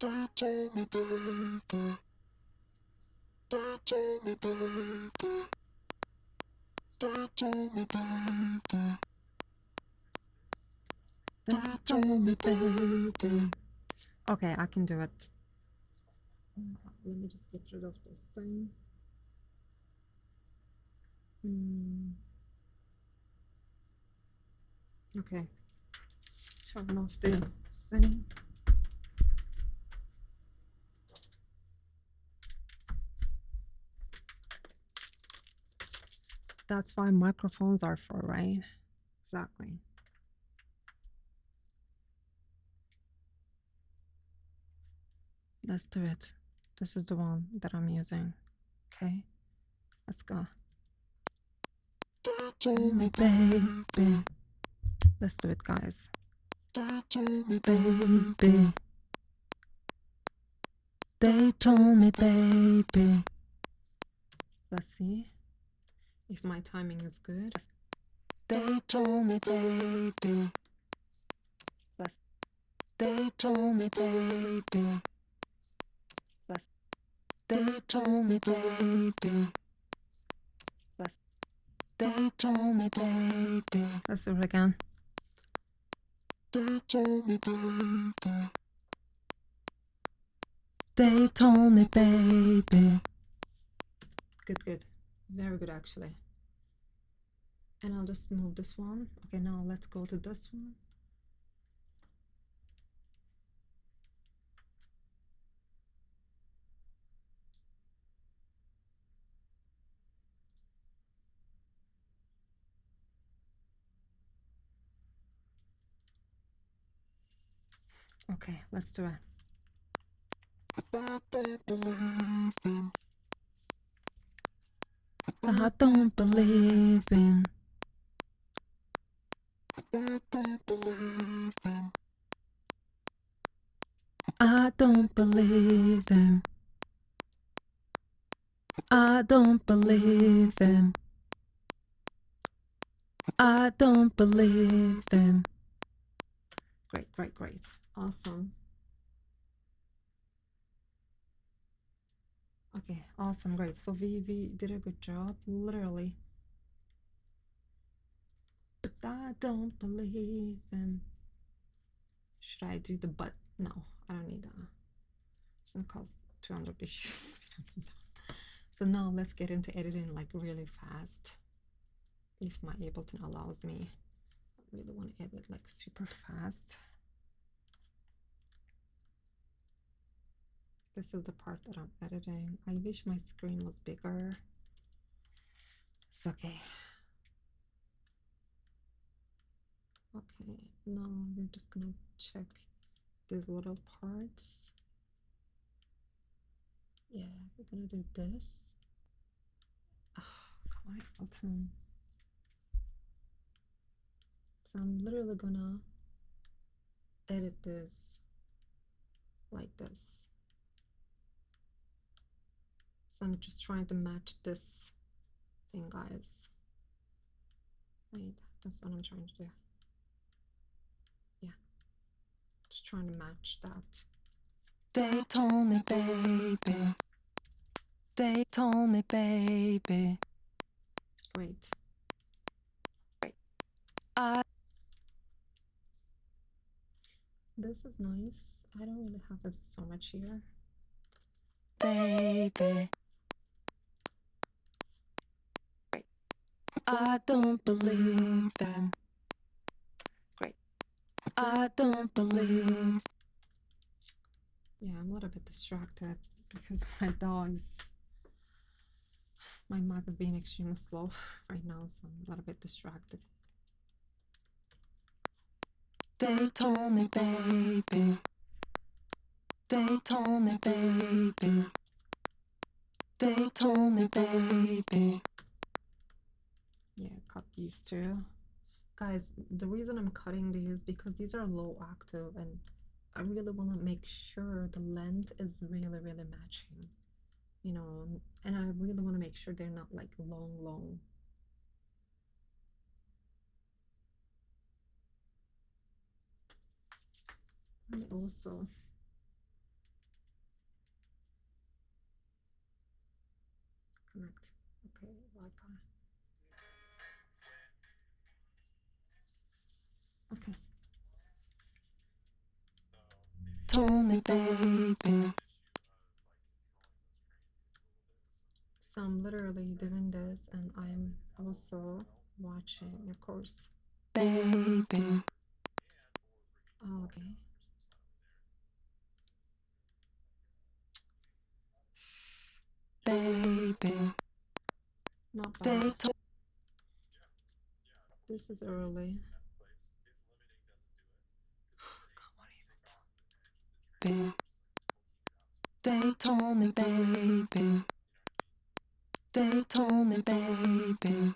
They told me, baby. They told me, baby. They told me, baby. They told me, baby. Okay, I can do it. Let me just get rid of this thing. Okay, turn off the thing. That's why microphones are for, right? Exactly. Let's do it. This is the one that I'm using. Okay, let's go. They told me, baby. Let's do it, guys. They told me, baby. They told me, baby. Let's see if my timing is good. They told me, baby. They told me, baby. They told me, baby. They told me, baby. Let's do it again. They told me, baby. They told me, baby. Good, good. Very good, actually. And I'll just move this one. Okay, now let's go to this one. Okay, let's do it. I don't believe him. I don't believe him. I don't believe him. I don't believe him. I don't believe him. I don't believe him. Great, great, great. Awesome. Okay, awesome, great. So we did a good job, literally. But I don't believe him. Should I do the but? No, I don't need that. It's gonna cost 200 issues. So now let's get into editing like really fast. If my Ableton allows me. I really want to edit like super fast. This is the part that I'm editing. I wish my screen was bigger. It's okay. Okay, now we're just gonna check these little parts. Yeah, we're gonna do this. Oh, come on, Ableton. So I'm literally gonna edit this like this. So I'm just trying to match this thing, guys. Wait, that's what I'm trying to do. Yeah, just trying to match that. They told me, baby. They told me, baby. Great. This is nice. I don't really have to do so much here. Baby. I don't believe them. Great. I don't believe. Yeah, I'm a little bit distracted because my mic is being extremely slow right now, so I'm a little bit distracted. They told me, baby. They told me, baby. They told me, baby. Yeah, cut these two. Guys, the reason I'm cutting these because these are low octave and I really want to make sure the length is really, really matching, you know, and I really want to make sure they're not like long. And also connect. Okay, Wi-Fi. Okay. Told me, baby. So I'm literally doing this, and I'm also watching, of course. Baby. Oh, okay. Baby. Not They bad. told This is early. Come on, me. They told me, baby. They told me, baby.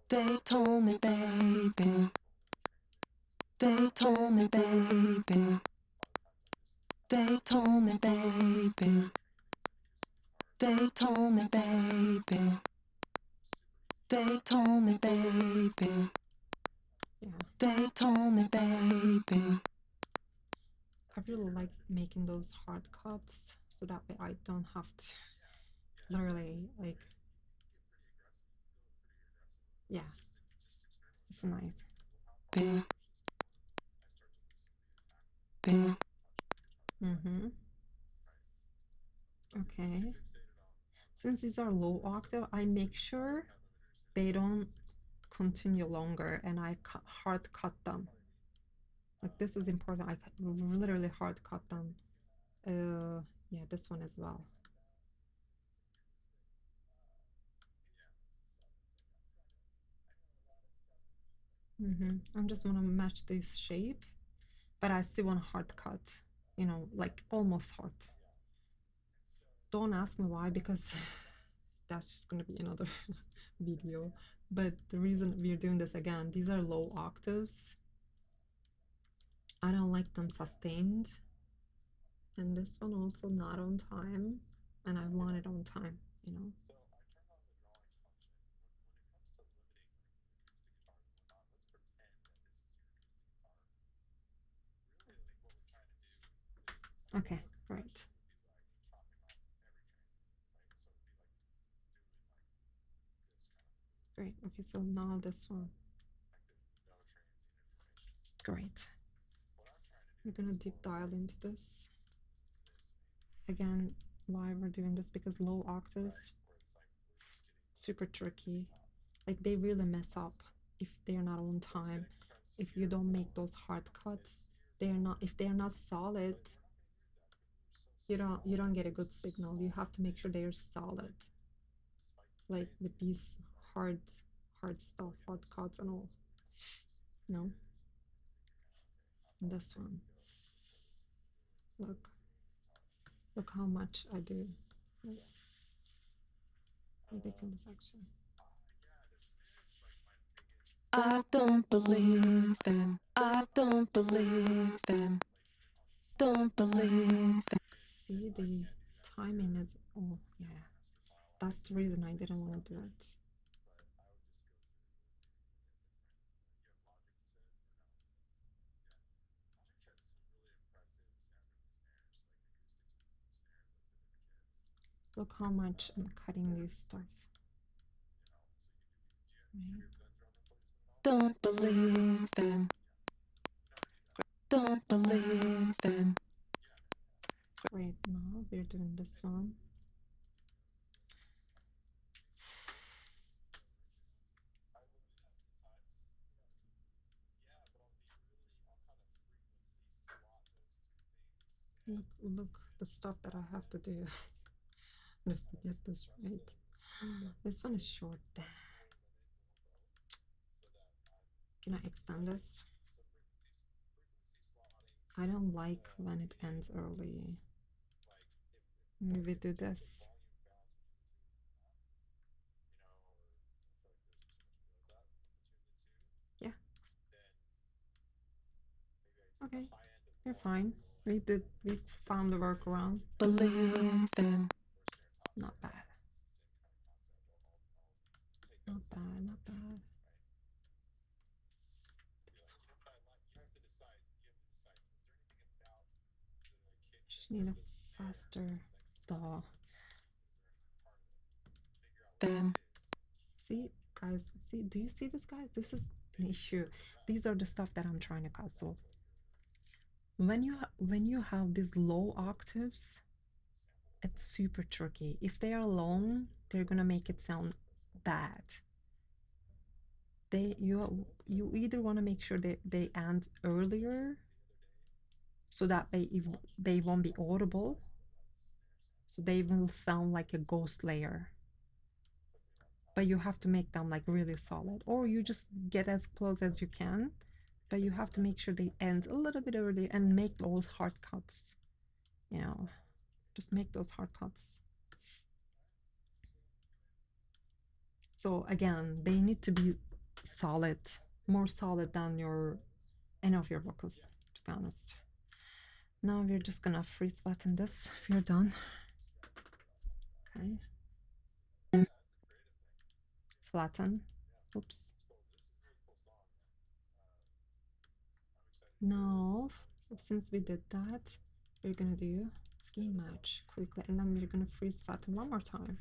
They told me, baby. They told me, baby. They told me, baby. They told me, baby. They told me, baby. Yeah. They told me, baby. I really like making those hard cuts so that way I don't have to literally like, yeah, it's nice. Be. Be. Mm-hmm. Okay. Since these are low octave, I make sure they don't continue longer and I hard cut them. Like this is important. I literally hard cut them. Yeah, this one as well. I just want to match this shape, but I still want a hard cut, you know, like almost hard. Don't ask me why, because that's just gonna be another video. But the reason we're doing this again, these are low octaves. I don't like them sustained. And this one also not on time. And I want it on time, you know. Okay, right. Great. Okay, so now this one. Great. We're gonna deep dive into this. Again, why we're doing this, because low octaves, super tricky. Like they really mess up if they're not on time. If you don't make those hard cuts, if they're not solid, you don't get a good signal. You have to make sure they're solid. Like with these hard stuff, hard cuts and all. No. This one. Look how much I do. This ridiculous actually. I don't believe him. I don't believe him. Don't believe him. See, the timing is, oh yeah, that's the reason I didn't want to do it. Look how much I'm cutting this stuff. Right? Don't believe him. Don't believe him. Great, now we're doing this one. Look the stuff that I have to do just to get this right. This one is short. Can I extend this? I don't like when it ends early. Maybe do this. Yeah. Okay. You're fine. We found the workaround. Believe him. Not bad. Not bad, not bad. This one. Just need a faster DAW. Bam. See, guys, see, do you see this, guys? This is an issue. These are the stuff that I'm trying to cut. So when you have these low octaves, it's super tricky. If they are long, they're gonna make it sound bad. You either want to make sure they end earlier, so that they won't be audible, so they will sound like a ghost layer. But you have to make them like really solid, or you just get as close as you can, but you have to make sure they end a little bit earlier and make those hard cuts, you know, just make those hard cuts. So again, they need to be solid, more solid than any of your vocals, to be honest. Now we're just gonna freeze flatten this if you're done. Okay. Flatten. Oops. Now, since we did that, we're gonna do gain match quickly, and then we're gonna freeze flatten one more time.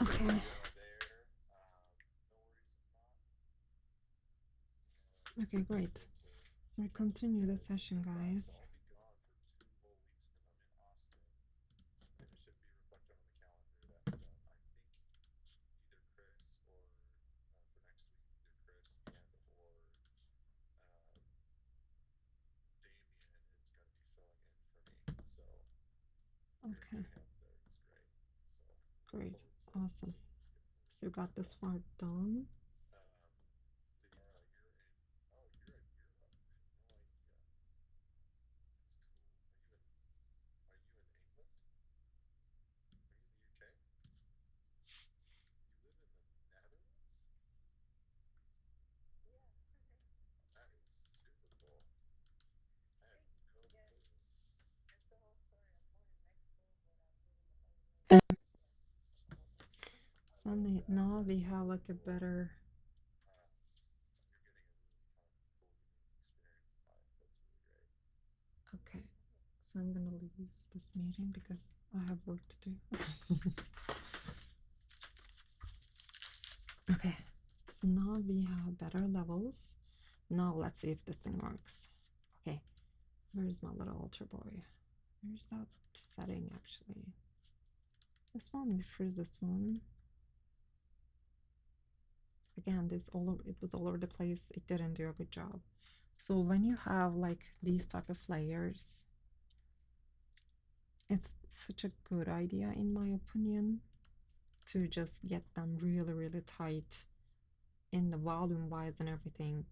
Okay. Okay, great. So we continue the session, guys. Okay. Great. Awesome. So we got this part done. So now we have like a better. Okay. So I'm gonna leave this meeting because I have work to do. Okay. So now we have better levels. Now let's see if this thing works. Okay. Where's my little altar boy? Where's that setting actually? This one, we freeze this one. Again, it was all over the place. It didn't do a good job. So when you have like these type of layers, it's such a good idea, in my opinion, to just get them really, really tight in the volume wise and everything,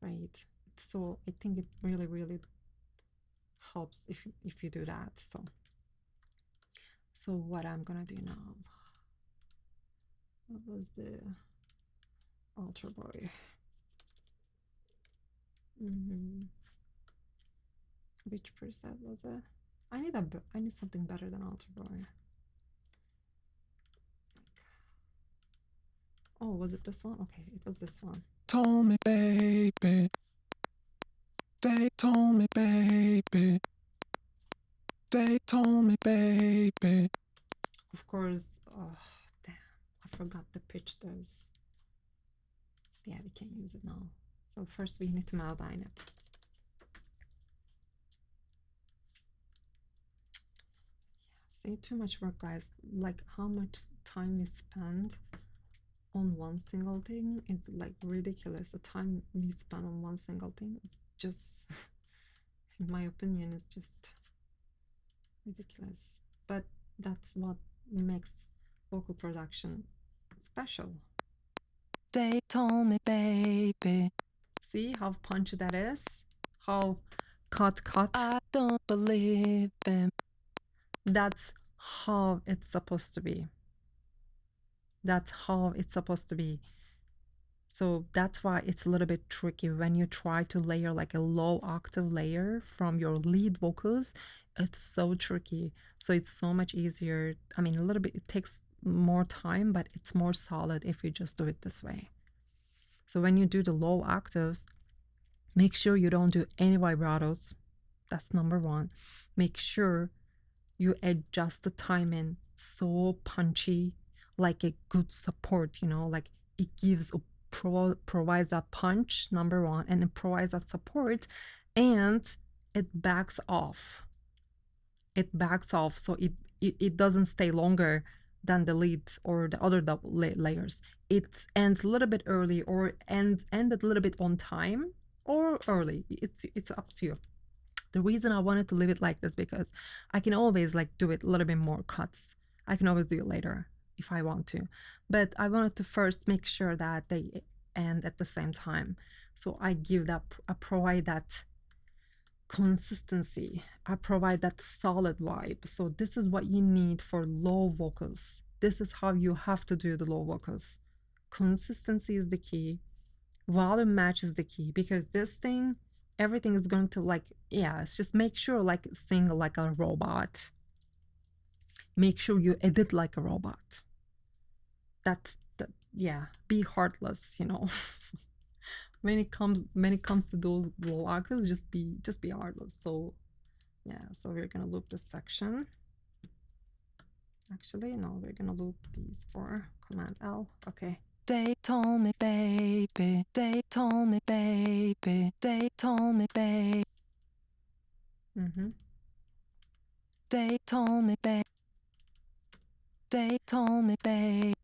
right? So I think it really, really helps if you do that. So what I'm gonna do now, what was the Ultra Boy? Which preset was it? I need something better than Ultra Boy. Oh, was it this one? Okay, it was this one. Told me, baby. They told me, baby. They told me, baby. Of course, oh, damn, I forgot the pitch does. Yeah, we can't use it now. So first we need to melodine it. See, too much work, guys. Like how much time we spend on one single thing is like ridiculous. The time we spend on one single thing is just, in my opinion, is just ridiculous. But that's what makes vocal production special. They told me, baby. See how punchy that is? How cut. I don't believe them. That's how it's supposed to be. That's how it's supposed to be. So that's why it's a little bit tricky when you try to layer like a low octave layer from your lead vocals. It's so tricky. So it's so much easier. I mean, a little bit, it takes more time, but it's more solid if you just do it this way. So when you do the low octaves, make sure you don't do any vibratos. That's number one. Make sure you adjust the timing so punchy, like a good support, you know, like it gives a provides a punch, number one, and it provides a support, and it backs off. It backs off, so it doesn't stay longer than the lead or the other layers. It ends a little bit early or ended a little bit on time or early. It's up to you. The reason I wanted to leave it like this because I can always like do it a little bit more cuts. I can always do it later if I want to. But I wanted to first make sure that they end at the same time. So I provide that consistency. I provide that solid vibe. So this is what you need for low vocals. This is how you have to do the low vocals. Consistency is the key. Volume match is the key because this thing, everything is going to like, yeah, it's just make sure like sing like a robot. Make sure you edit like a robot. That's the, yeah, be heartless, you know. when it comes to those low octaves, just be heartless. So yeah, so we're gonna loop this section. Actually, no, we're gonna loop these for Command L. Okay. They told me, baby. They told me, baby. They told me, baby. They told me, baby. They told me, baby.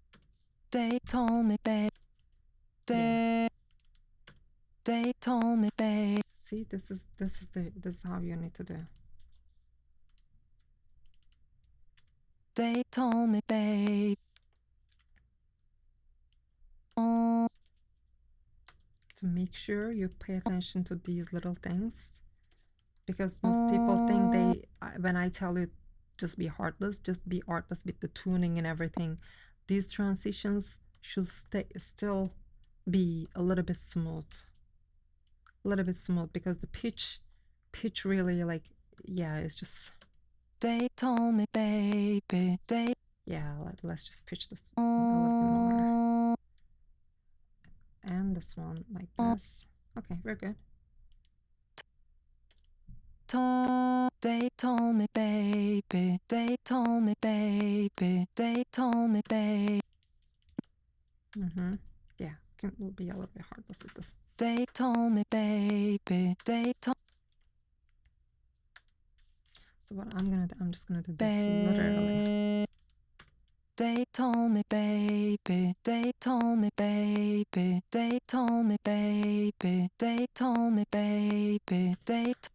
They told me, baby. They told me, baby. See, this is how you need to do. They told me, babe. To make sure you pay attention to these little things, because most people think when I tell you just be heartless, just be artless with the tuning and everything. These transitions should still be a little bit smooth, because the pitch really like, yeah, it's just. They told me, baby. Yeah, let's just pitch this a little bit more. And this one like this. Okay, we're good. They told me, baby. They told me, baby. They told me, baby. Yeah, we'll be a little bit heartless with this. They told me, baby. They told. So what I'm gonna do, I'm just gonna do this literally. They told me, baby. They told me, baby. They told me, baby. They told me, baby.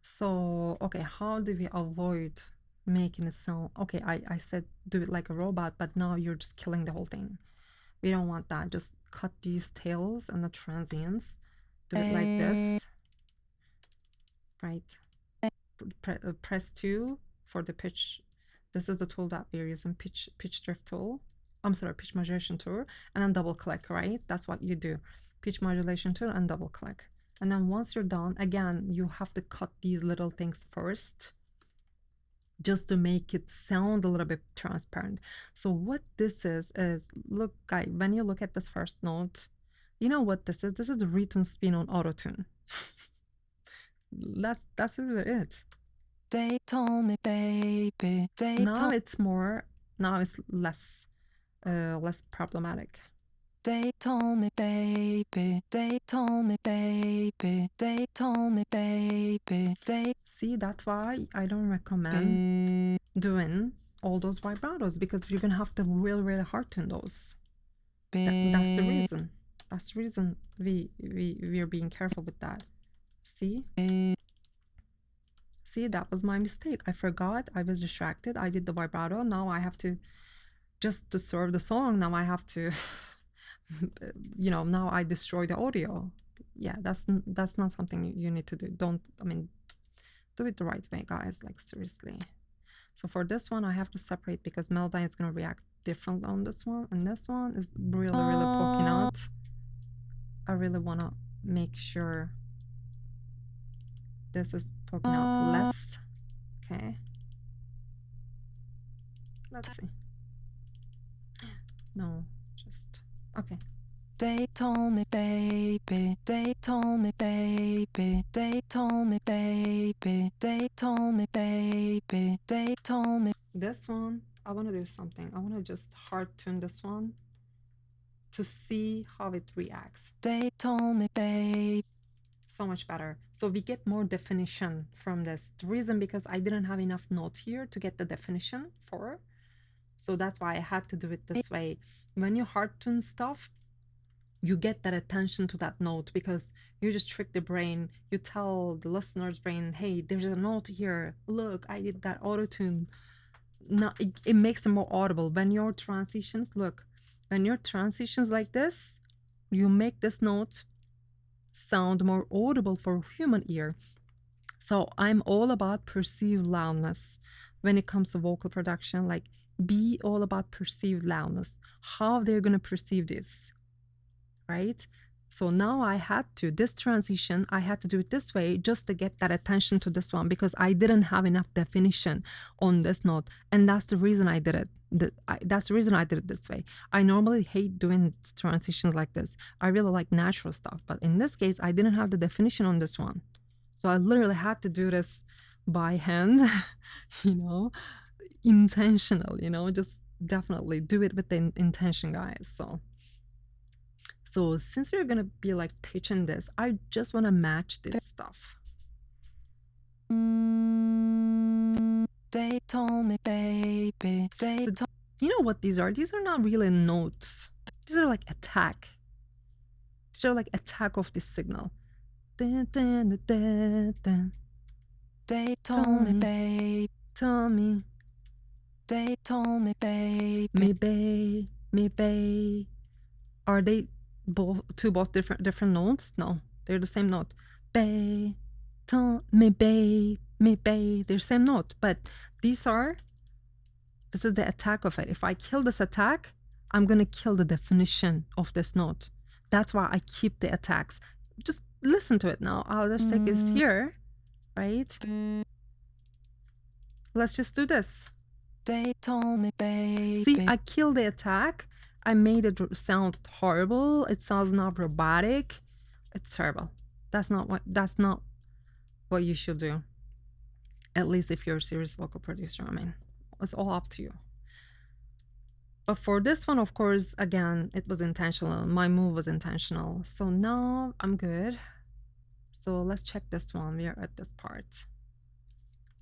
So okay, how do we avoid making a sound. Okay, I said do it like a robot, but now you're just killing the whole thing. We don't want that. Just cut these tails and the transients. Do it like this, right? Press 2 for the pitch. This is the tool that we're using, pitch drift tool. I'm sorry, pitch modulation tool, and then double click, right? That's what you do. Pitch modulation tool and double click. And then once you're done, again, you have to cut these little things first just to make it sound a little bit transparent. So what this is look, guys, when you look at this first note, you know what this is? This is the retune spin on auto tune. That's really it. They told me, baby. Now it's more. Now it's less problematic. They told me, baby. They told me, baby. They told me, baby. See, that's why I don't recommend doing all those vibratos, because you're gonna have to really hard tune those. That's the reason. That's the reason we're being careful with that. See, that was my mistake. I forgot. I was distracted. I did the vibrato. Now I have to, just to serve the song, now I have to you know, now I destroy the audio. Yeah, that's not something you need to do. Don't, I mean, do it the right way, guys, like seriously. So for this one I have to separate, because Melodyne is going to react different on this one, and this one is really poking out. I really want to make sure this is poking out less. Okay, let's see. No, just okay. They told me, baby. They told me, baby. They told me, baby. They told me, baby. They told me. This one, I want to do something. I want to just hard tune this one to see how it reacts. They told me, babe. So much better. So we get more definition from this. The reason, because I didn't have enough notes here to get the definition for. So that's why I had to do it this way. When you hard tune stuff, you get that attention to that note, because you just trick the brain. You tell the listener's brain, hey, there's a note here. Look, I did that auto tune. Now it makes it more audible. When your transitions, look, when your transitions like this, you make this note sound more audible for human ear. So I'm all about perceived loudness when it comes to vocal production. Like, be all about perceived loudness, how they're going to perceive this, right? So now I had to, this transition, I had to do it this way just to get that attention to this one, because I didn't have enough definition on this note. And that's the reason I did it. That's the reason I did it this way. I normally hate doing transitions like this. I really like natural stuff. But in this case, I didn't have the definition on this one. So I literally had to do this by hand, you know, intentional, you know, just definitely do it with the intention, guys. So since we're gonna be like pitching this, I just want to match this stuff. They told me, baby. So, you know what these are? These are not really notes. These are like attack. These are like attack of this signal. Dun, dun, dun, dun, dun. They told me, babe. Tell me. They told me, babe. Me babe. Are they both different notes? No, they're the same note. Babe, tell me babe, they're the same note. But this is the attack of it. If I kill this attack, I'm gonna kill the definition of this note. That's why I keep the attacks. Just listen to it now. Our other stick is here, right? Let's just do this. They told me, baby. See, I killed the attack. I made it sound horrible. It sounds not robotic. It's terrible. That's not what you should do. At least if you're a serious vocal producer. I mean, it's all up to you. But for this one, of course, again, it was intentional. My move was intentional. So now I'm good. So let's check this one. We are at this part.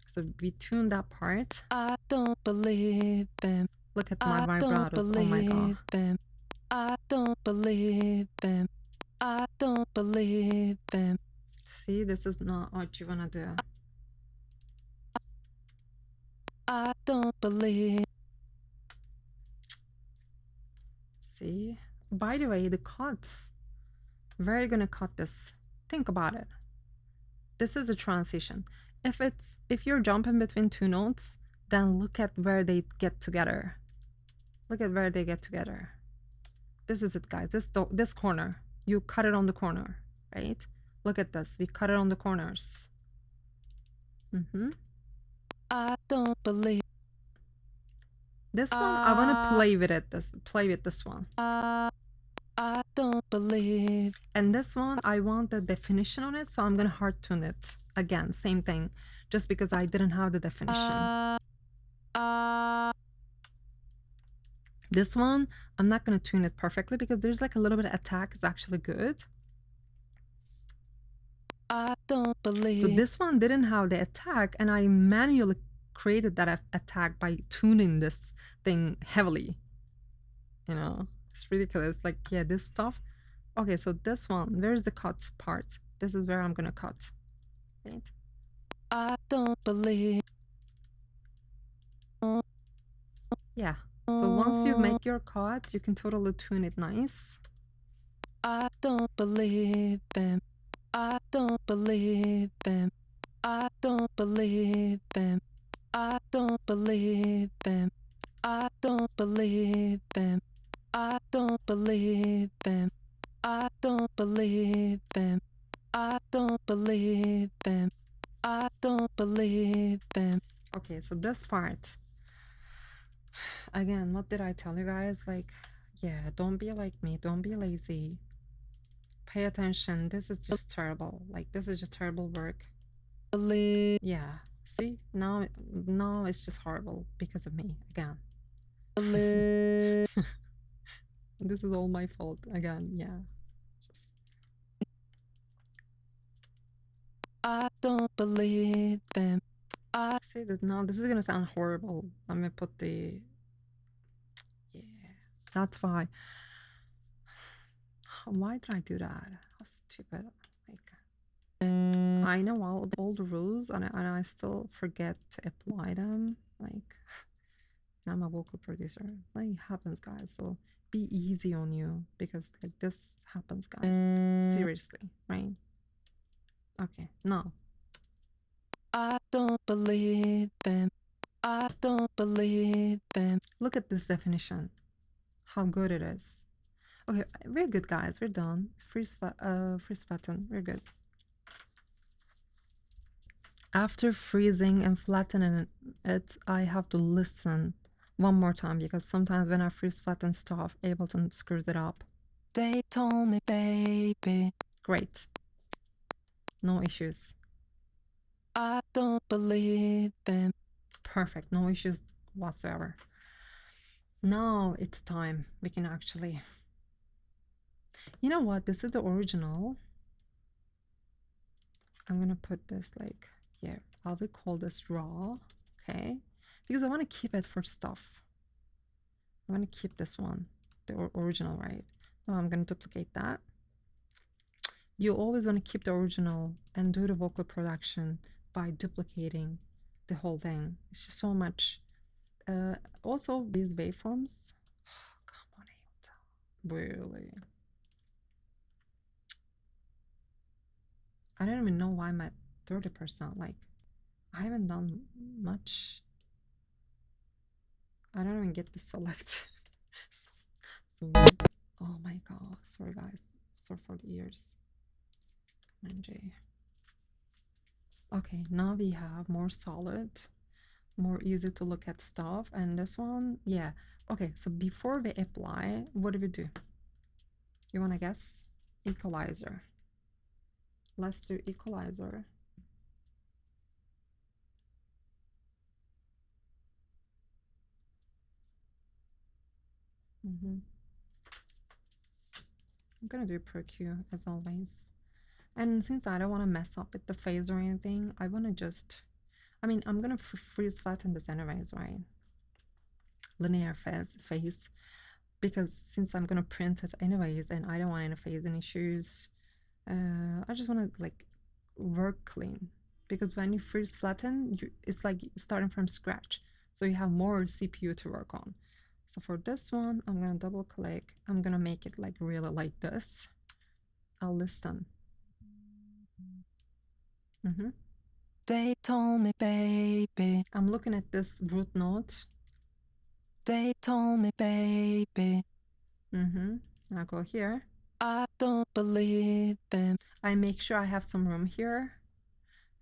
So we tuned that part. I don't believe them. Look at my vibratos. Oh my god. Them. I don't believe them. I don't believe them. See, this is not what you wanna do. I don't believe. See? By the way, the cuts. Where are you gonna cut this? Think about it. This is a transition. If you're jumping between two notes, then look at where they get together. Look at where they get together. This is it, guys. This corner. You cut it on the corner, right? Look at this. We cut it on the corners. I don't believe. This one, I want to play with it. Play with this one. I don't believe. And this one, I want the definition on it, so I'm gonna hard tune it. Again, same thing, just because I didn't have the definition. This one, I'm not gonna tune it perfectly because there's like a little bit of attack is actually good. I don't believe. So this one didn't have the attack, and I manually created that attack by tuning this thing heavily. You know, it's ridiculous. Like, yeah, this stuff. Okay, so this one, where's the cut part? This is where I'm gonna cut. Right? I don't believe. Yeah. So once you make your cut, you can totally tune it nice. I don't believe him. I don't believe him. I don't believe him. I don't believe him. I don't believe him. I don't believe him. I don't believe him. I don't believe him. I don't believe him. Okay, so this part. Again, what did I tell you guys? Like, yeah, don't be like me. Don't be lazy. Pay attention. This is just terrible. Like, this is just terrible work. Yeah. See? Now it's just horrible because of me again. This is all my fault again. Yeah. Just... I don't believe them. I say that now. This is gonna sound horrible. I'm gonna put the. Yeah. That's why. Why did I do that? How stupid. Like, I know all the rules and I still forget to apply them. Like, I'm a vocal producer. Like, it happens, guys. So be easy on you because like this happens, guys. Seriously, right? Okay, now. I don't believe them. I don't believe them. Look at this definition. How good it is. Okay, we're good, guys. We're done. Freeze flatten. We're good. After freezing and flattening it, I have to listen one more time because sometimes when I freeze flatten stuff, Ableton screws it up. They told me, baby. Great. No issues. I don't believe them. Perfect. No issues whatsoever. Now it's time. We can actually... You know what? This is the original. I'm gonna put this like here. I will call this raw. Okay. Because I want to keep it for stuff. I want to keep this one. The original, right? So I'm gonna duplicate that. You always want to keep the original and do the vocal production by duplicating the whole thing. It's just so much. Also, these waveforms. Oh, come on, really. I don't even know why I'm at 30%. Like, I haven't done much. I don't even get to select. so oh my god. Sorry, guys. Sorry for the ears. Okay, now we have more solid, more easy to look at stuff. And this one, yeah. Okay, so before we apply, what do we do? You want to guess? Equalizer. Let's do equalizer. I'm gonna do per Q as always. And since I don't want to mess up with the phase or anything, I want to just, I mean, I'm gonna freeze flatten this anyways, right? Linear phase, because since I'm gonna print it anyways and I don't want any phasing issues, I just want to like work clean, because when you freeze flatten, it's like starting from scratch. So you have more CPU to work on. So for this one, I'm gonna double click. I'm gonna make it like really like this. I'll list them. They told me, baby. I'm looking at this root node. They told me, baby. I'll go here. I don't believe them. I make sure I have some room here.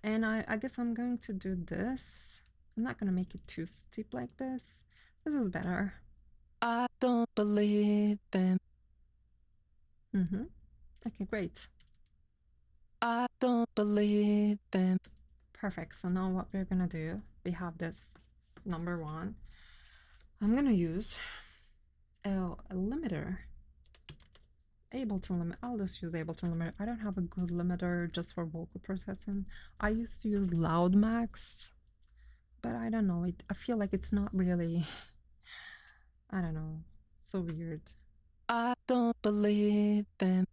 And I guess I'm going to do this. I'm not gonna make it too steep like this. This is better. I don't believe them. Okay, great. I don't believe them. Perfect. So now what we're gonna do, we have this number one. I'm gonna use a limiter. Ableton limit. I'll just use Ableton limiter. I don't have a good limiter just for vocal processing. I used to use Loud Max, but I don't know. I feel like it's not really. I don't know. So weird. I don't believe them.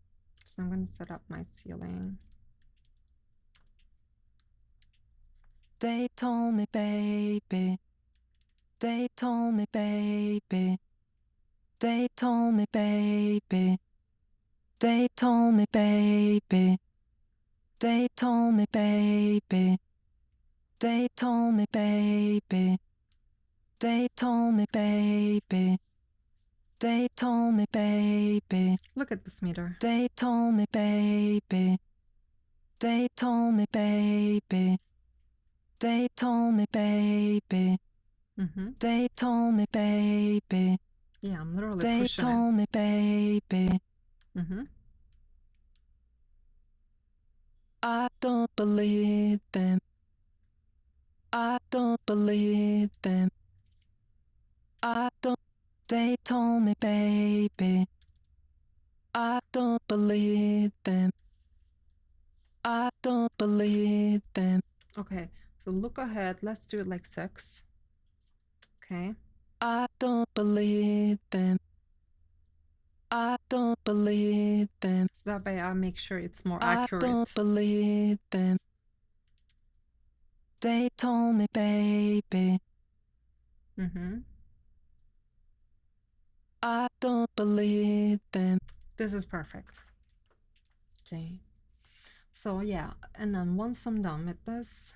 So I'm gonna set up my ceiling. They told me, baby. They told me, baby. They told me, baby. They told me, baby. They told me, baby. They told me, baby. They told me, baby. They told me, baby. Look at this meter. They told me, baby. They told me, baby. They told me, baby. They told me, baby. Yeah, I'm literally they pushing it. They told me, baby. I don't believe them. I don't believe them. I don't. They told me, baby. I don't believe them. I don't believe them. Okay, so look ahead. Let's do it like 6. Okay. I don't believe them. I don't believe them. So that way I make sure it's more accurate. I don't believe them. They told me, baby. I don't believe them. This is perfect. Okay. So yeah, and then once I'm done with this,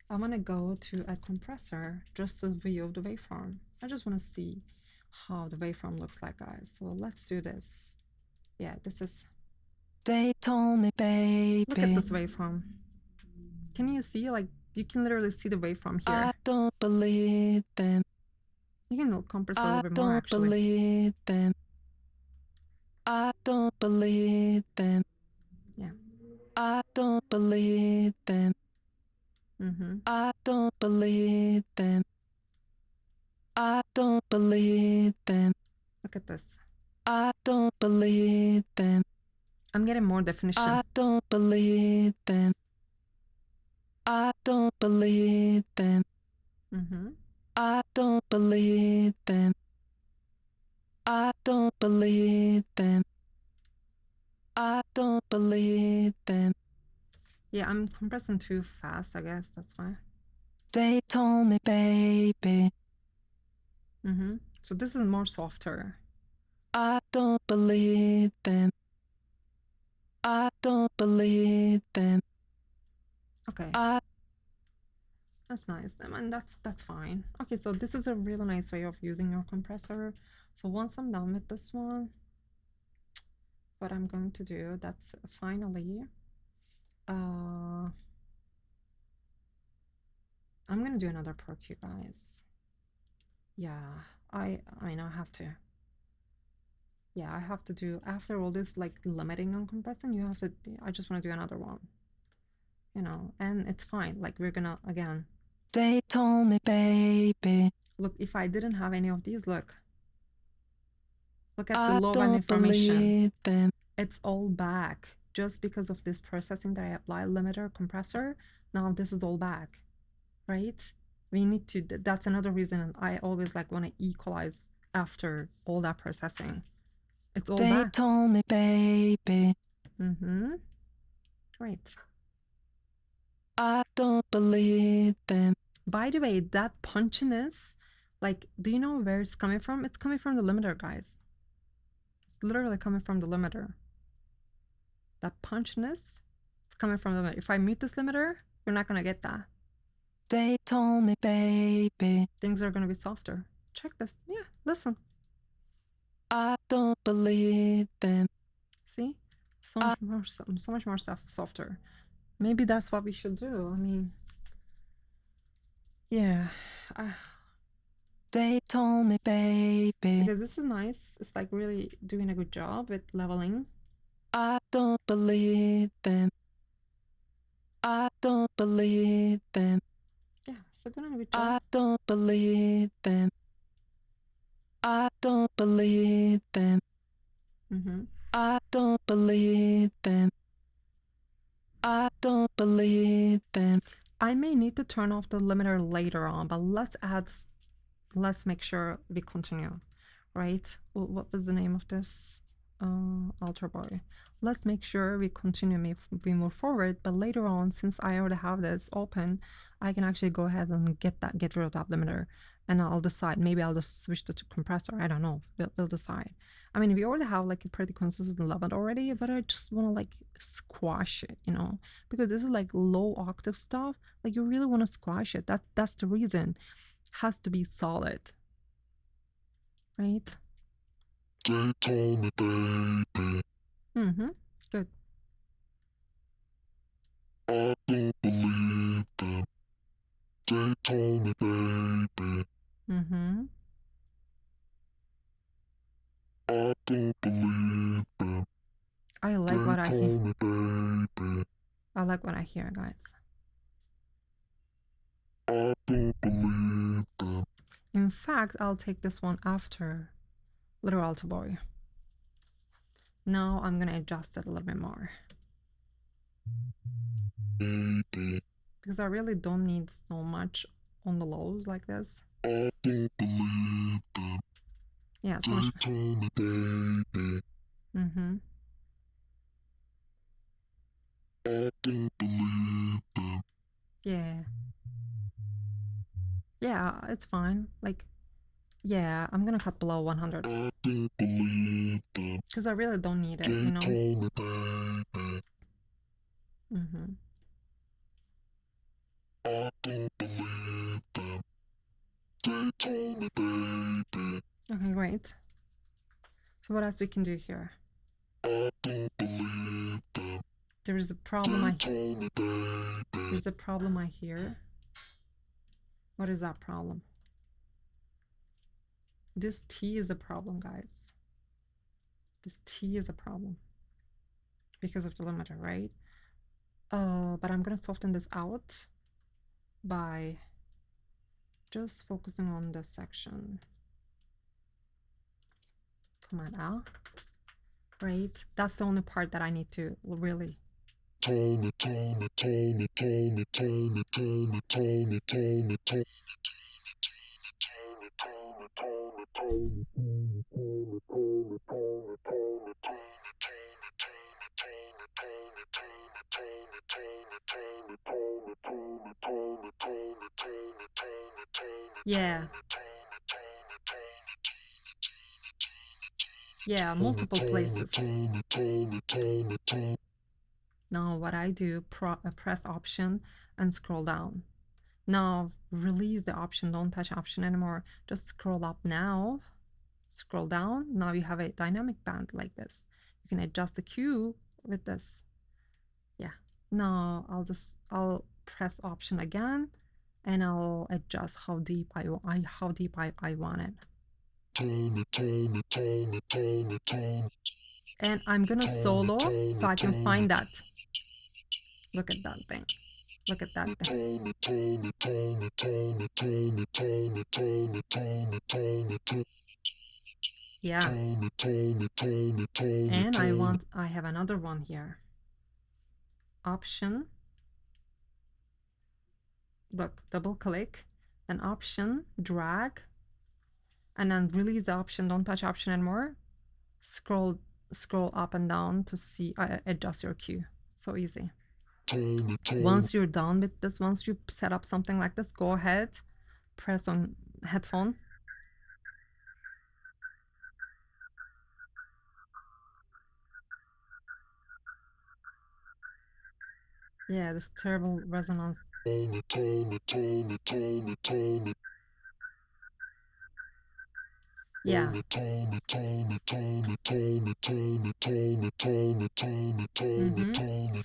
I'm gonna go to a compressor just to view the waveform. I just want to see how the waveform looks like, guys. So let's do this. Yeah, this is. They told me, baby. Look at this waveform. Can you see? Like, you can literally see the waveform here. I don't believe them. You can compress a little bit more, actually. I don't believe them. I don't believe them. Yeah. I don't believe them. I don't believe them. I don't believe them. Look at this. I don't believe them. I'm getting more definition. I don't believe them. I don't believe them. I don't believe them. I don't believe them. I don't believe them. Yeah, I'm compressing too fast, I guess. That's why. They told me, baby. So this is more softer. I don't believe them. I don't believe them. Okay. That's nice. I mean, that's fine. Okay, so this is a really nice way of using your compressor. So once I'm done with this one, what I'm going to do, that's finally, I'm gonna do another perk, you guys. Yeah, I mean, I have to. Yeah, I have to do, after all this like limiting on compressing, you have to, I just want to do another one, you know, and it's fine. Like, we're gonna, again. They told me, baby. Look, if I didn't have any of these, look at the low band information. It's all back just because of this processing that I apply, limiter, compressor. Now this is all back, right? We need to, that's another reason I always like want to equalize after all that processing. It's all back. They told me, baby. Great. I don't believe them. By the way, that punchiness, like, do you know where it's coming from? It's coming from the limiter, guys. It's literally coming from the limiter. That punchiness, it's coming from the limiter. If I mute this limiter, you're not gonna get that. They told me, baby, Things are gonna be softer. Check this. Yeah, listen. I don't believe them. See? So much more stuff softer. Maybe that's what we should do. I mean, yeah. They told me, baby, Because this is nice. It's like really doing a good job with leveling. I don't believe them. I don't believe them. Yeah, it's a good job. I don't believe them. I don't believe them. I don't believe them. I don't believe them. I may need to turn off the limiter later on, but let's make sure we continue, right? What was the name of this? Alter boy. Let's make sure we continue, we move forward, but later on, since I already have this open, I can actually go ahead and get rid of that limiter, and I'll decide. Maybe I'll just switch to compressor. I don't know. We'll decide. I mean, we already have like a pretty consistent level already, but I just want to like squash it, you know, because this is like low octave stuff. Like you really want to squash it. That's the reason. Has to be solid, right? They told me, baby. Good. I don't believe them. They told me, baby. I don't believe them. I like what I hear. Me, baby. I like what I hear, guys. I don't believe them. In fact, I'll take this one after Little Alto Boy. Now I'm gonna adjust it a little bit more. Baby. Because I really don't need so much on the lows like this. I don't believe them. Yeah, so much. They told me, baby. I don't believe them. Yeah. Yeah, it's fine. Like, yeah, I'm gonna cut below 100. I don't believe them. Because I really don't need it, you know? They told me, baby. I don't believe them. They told me, baby. Okay, great. So what else we can do here? I don't believe them. There's a problem They told me, baby. There's a problem I hear. What is that problem? This T is a problem, guys. This T is a problem. Because of the limiter, right? But I'm gonna soften this out by just focusing on this section. Come on now. Right? That's the only part that I need to really. Yeah. Yeah, multiple places. Now what I do, press Option and scroll down. Now release the option, don't touch option anymore. Just scroll up now, scroll down. Now you have a dynamic band like this. You can adjust the Q with this. Yeah. Now I'll press Option again, and I'll adjust how deep I want it. And I'm gonna solo so I can find that. Look at that thing. Look at that thing. Yeah. And I have another one here. Option. Look, double click, then Option, drag, and then release the option, don't touch option anymore. Scroll up and down to see, adjust your Q. So easy. Once you're done with this, once you set up something like this, go ahead, press on headphone. Yeah, this terrible resonance. Yeah. So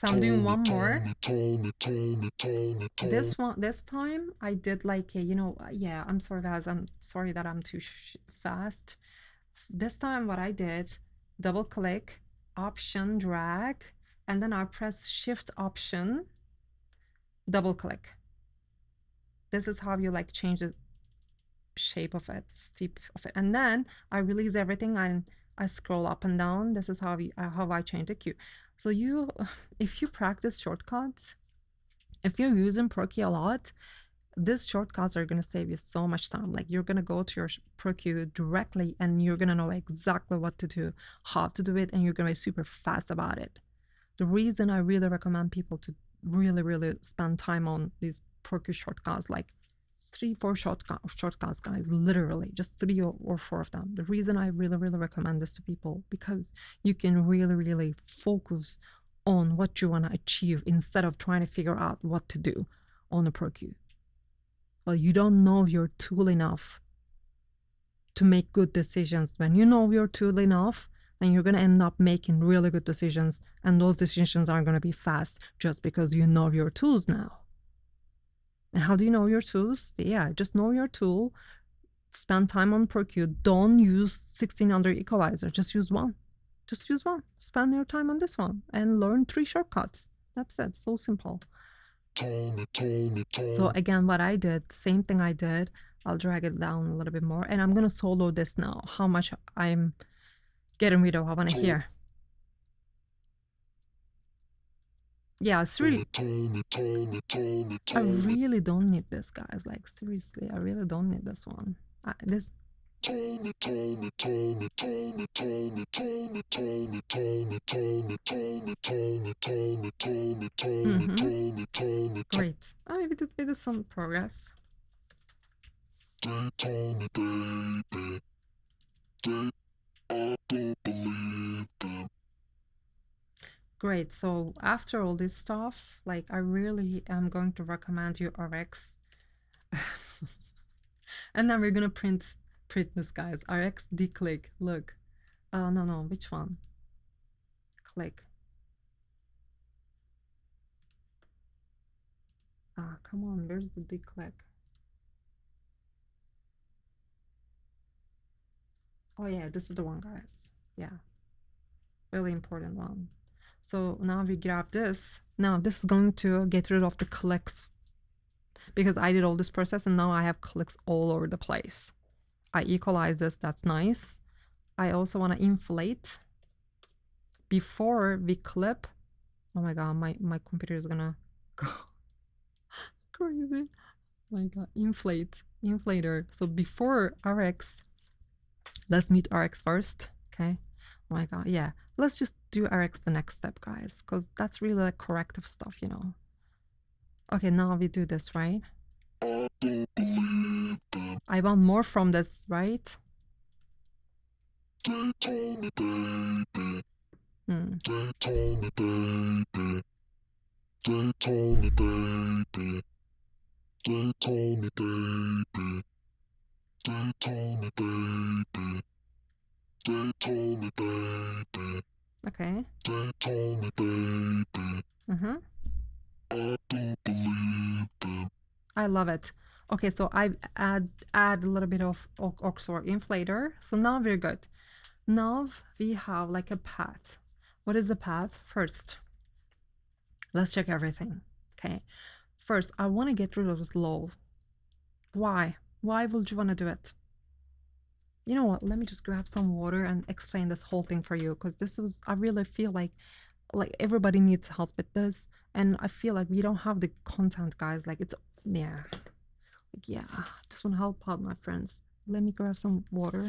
I'm doing one more. This time I did like a, yeah, I'm sorry guys, I'm sorry that I'm too fast. This time what I did, double click, option drag, and then I press shift option, double click. This is how you like change the shape of it, steep of it. And then I release everything and I scroll up and down. This is how I change the cue. So if you practice shortcuts, if you're using Proki a lot, these shortcuts are going to save you so much time. Like you're going to go to your Proki directly and you're going to know exactly what to do, how to do it, and you're going to be super fast about it. The reason I really recommend people to really spend time on these Proki shortcuts, like 3-4 shortcuts, guys, literally just 3 or 4 of them. The reason I really recommend this to people, because you can really focus on what you want to achieve instead of trying to figure out what to do on a Proki. Well, you don't know your tool enough to make good decisions. When you know your tool enough, then you're going to end up making really good decisions, and those decisions aren't going to be fast just because you know your tools now. And how do you know your tools? Yeah, just know your tool, spend time on Proki. Don't use 16 under equalizer, just use one. Just use one. Spend your time on this one and learn 3 shortcuts. That's it, so simple. So again, what I did, same thing I did, I'll drag it down a little bit more, and I'm gonna solo this now, how much I'm getting rid of. I want to hear. Yeah, it's really, I really don't need this, guys. Like seriously, I really don't need this one. This. Great. Oh, maybe we do some progress. Great. So after all this stuff, like I really am going to recommend you RX. And then we're gonna print this, guys. RX D-click. Look. No, which one? Click. Ah, come on, where's the D-click? Oh yeah, this is the one, guys. Yeah. Really important one. So now we grab this. Now this is going to get rid of the clicks, because I did all this process and now I have clicks all over the place. I equalize this, that's nice. I also want to inflate before we clip. Oh my god, my computer is gonna go crazy. Oh my god, inflator. So before RX, let's meet RX first, okay? Oh my god, yeah. Let's just do RX the next step, guys, because that's really like corrective stuff, you know. Okay, now we do this, right? I want more from this, right? Okay. I love it. Okay, so I add a little bit of Oxford inflator. So now we're good. Now we have like a path. What is the path? First, let's check everything. Okay. First, I want to get rid of this low. Why? Why would you want to do it? You know what? Let me just grab some water and explain this whole thing for you, because this was, I really feel like everybody needs help with this, and I feel like we don't have the content, guys. Like it's, yeah. Like, yeah, just want to help out my friends. Let me grab some water.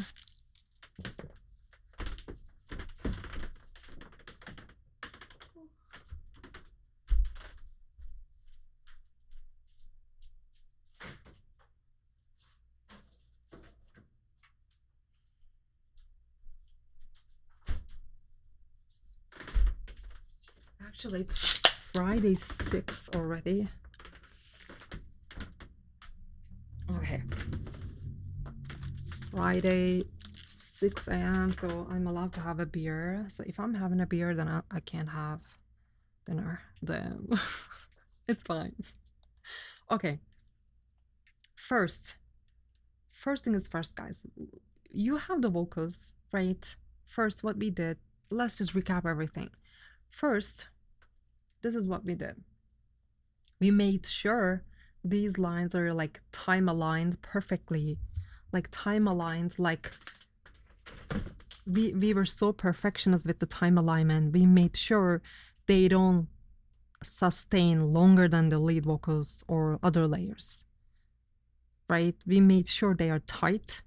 Actually, it's Friday 6 already. Okay. It's Friday 6 a.m. so I'm allowed to have a beer. So if I'm having a beer, then I can't have dinner. Then it's fine. Okay. First thing is first, guys. You have the vocals, right? First, what we did, let's just recap everything. First, this is what we did. We made sure these lines are like time aligned perfectly, like time aligned, like we were so perfectionist with the time alignment. We made sure they don't sustain longer than the lead vocals or other layers, right? We made sure they are tight.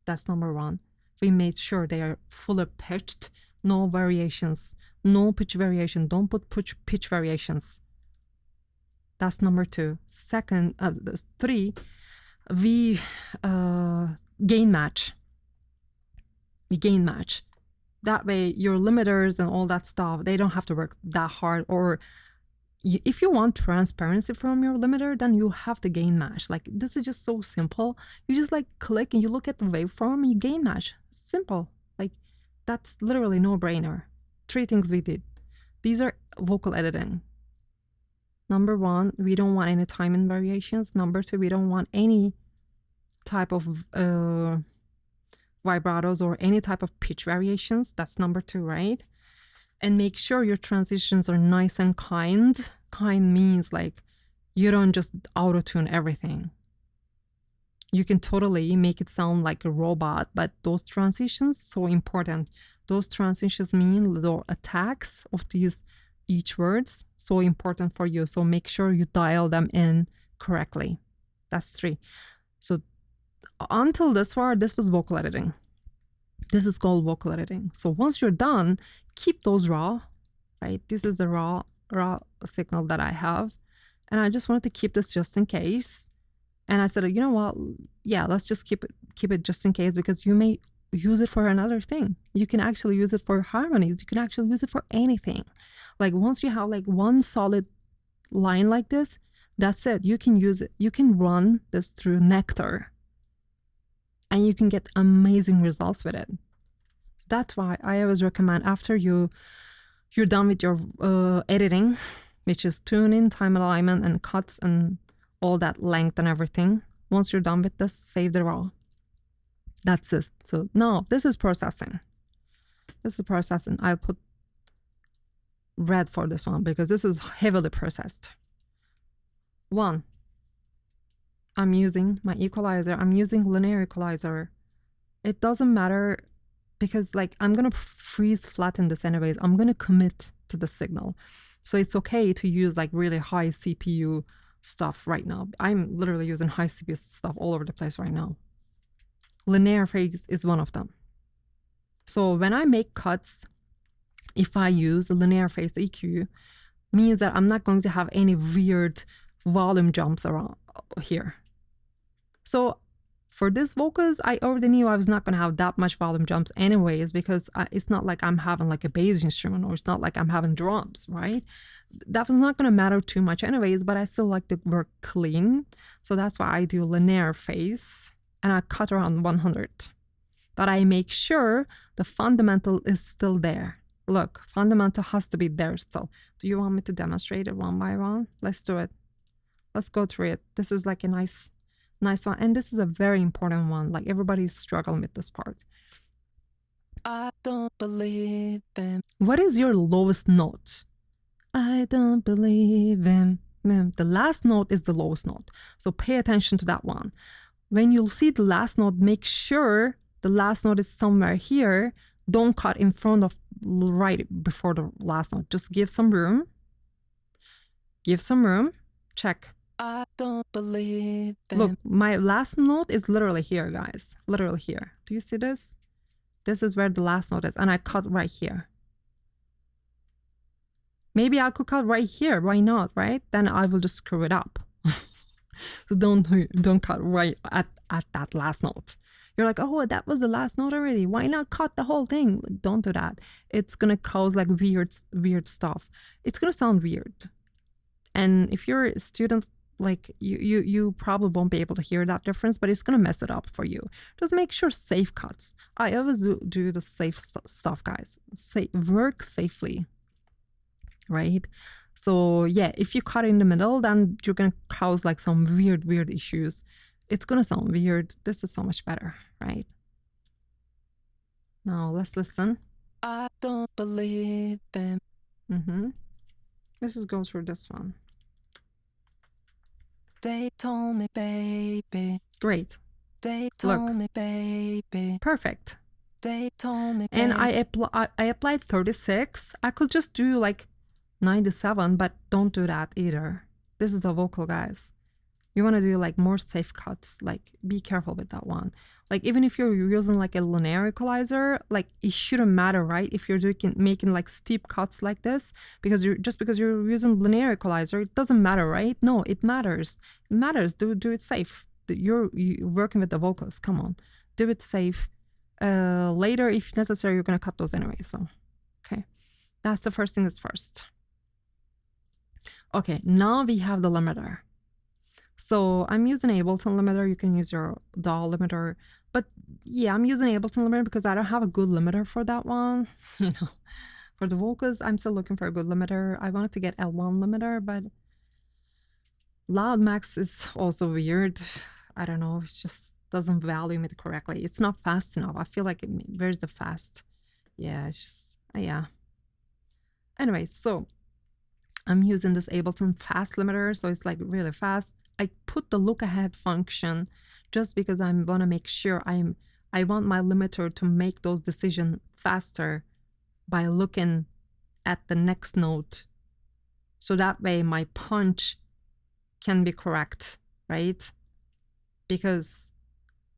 That's number one. We made sure they are fully pitched, no variations, no pitch variation. Don't put pitch variations. That's number two. Second, 3, we gain match. We gain match. That way, your limiters and all that stuff, they don't have to work that hard. Or if you want transparency from your limiter, then you have to gain match. Like, this is just so simple. You just like click and you look at the waveform and you gain match. Simple. Like, that's literally no brainer. 3 things we did. These are vocal editing. Number 1, we don't want any timing variations. Number 2, we don't want any type of vibratos or any type of pitch variations. That's number 2, right? And make sure your transitions are nice and kind. Kind means like you don't just auto-tune everything. You can totally make it sound like a robot, but those transitions, so important. Those transitions mean little attacks of these each words, so important for you. So make sure you dial them in correctly. That's 3. So until this far, this was vocal editing. This is called vocal editing. So once you're done, keep those raw, right? This is the raw signal that I have. And I just wanted to keep this just in case. And I said, you know what? Yeah, let's just keep it just in case, because you may use it for another thing. You can actually use it for harmonies. You can actually use it for anything. Like, once you have like one solid line like this, that's it. You can use it. You can run this through Nectar and you can get amazing results with it. That's why I always recommend, after you're done with your editing, which is tuning, time alignment, and cuts and all that length and everything. Once you're done with this, save the raw. That's it. So now this is processing. This is processing. I'll put red for this one because this is heavily processed. 1, I'm using my equalizer. I'm using linear equalizer. It doesn't matter, because like I'm gonna freeze flatten this anyways. I'm gonna commit to the signal. So it's okay to use like really high CPU stuff right now. I'm literally using high CPU stuff all over the place right now. Linear phase is one of them. So when I make cuts, if I use the linear phase EQ, means that I'm not going to have any weird volume jumps around here. So for this vocals, I already knew I was not going to have that much volume jumps anyways, because it's not like I'm having like a bass instrument, or it's not like I'm having drums, right? That was not going to matter too much anyways, but I still like to work clean. So that's why I do linear phase and I cut around 100. But I make sure the fundamental is still there. Look, fundamental has to be there still. Do you want me to demonstrate it one by one? Let's do it. Let's go through it. This is like a nice one. And this is a very important one. Like, everybody's struggling with this part. I don't believe in. What is your lowest note? I don't believe in. The last note is the lowest note. So pay attention to that one. When you'll see the last note, make sure the last note is somewhere here. Don't cut in front of, right before the last note. Just give some room. Give some room. Check. I don't believe in. Look, my last note is literally here, guys. Literally here. Do you see this? This is where the last note is. And I cut right here. Maybe I could cut right here. Why not, right? Then I will just screw it up. So don't cut right at that last note. You're like, oh, that was the last note already. Why not cut the whole thing? Don't do that. It's gonna cause like weird stuff. It's gonna sound weird. And if you're a student, like you probably won't be able to hear that difference, but it's gonna mess it up for you. Just make sure safe cuts. I always do the safe stuff, guys. Work safely, right? So yeah, if you cut in the middle, then you're gonna cause like some weird issues. It's gonna sound weird. This is so much better, right? Now let's listen. I don't believe them. Let's just go through this one. They told me, baby. Great. They told me, baby. Perfect. They told me, baby. And I applied 36. I could just do like 97, but don't do that either. This is the vocal, guys. You want to do like more safe cuts. Like, be careful with that one. Like, even if you're using like a linear equalizer, like it shouldn't matter, right? If you're making like steep cuts like this, because because you're using linear equalizer, it doesn't matter, right? No, it matters. It matters. Do it safe. You're working with the vocals. Come on, do it safe. Later, if necessary, you're gonna cut those anyway. So, okay, that's the first thing is first. Okay, now we have the limiter. So I'm using Ableton limiter. You can use your DAW limiter. But yeah, I'm using Ableton limiter because I don't have a good limiter for that one. You know, for the vocals, I'm still looking for a good limiter. I wanted to get L1 limiter, but Loud Max is also weird. I don't know. It just doesn't volume it correctly. It's not fast enough. I feel like where's the fast? Yeah, it's just, yeah. Anyway, so I'm using this Ableton fast limiter. So it's like really fast. I put the look ahead function just because I want to make sure I want my limiter to make those decisions faster by looking at the next note. So that way my punch can be correct, right? Because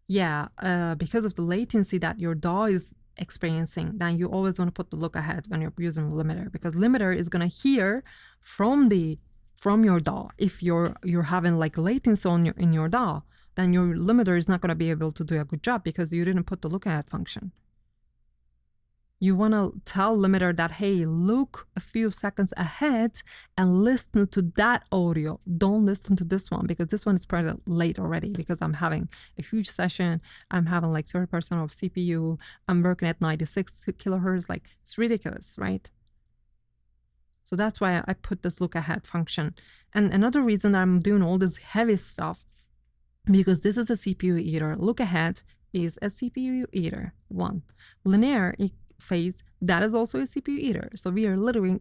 yeah, because of the latency that your DAW is experiencing, then you always want to put the look ahead when you're using limiter, because limiter is going to hear from your DAW. If you're having like latency in your DAW, then your limiter is not going to be able to do a good job because you didn't put the look ahead function. You want to tell limiter that, hey, look a few seconds ahead and listen to that audio. Don't listen to this one, because this one is pretty late already, because I'm having a huge session. I'm having like 30% of CPU. I'm working at 96 kilohertz. Like, it's ridiculous, right? So that's why I put this look ahead function. And another reason that I'm doing all this heavy stuff, because this is a CPU eater. Look ahead is a CPU eater. One. Linear phase, that is also a CPU eater. So we are literally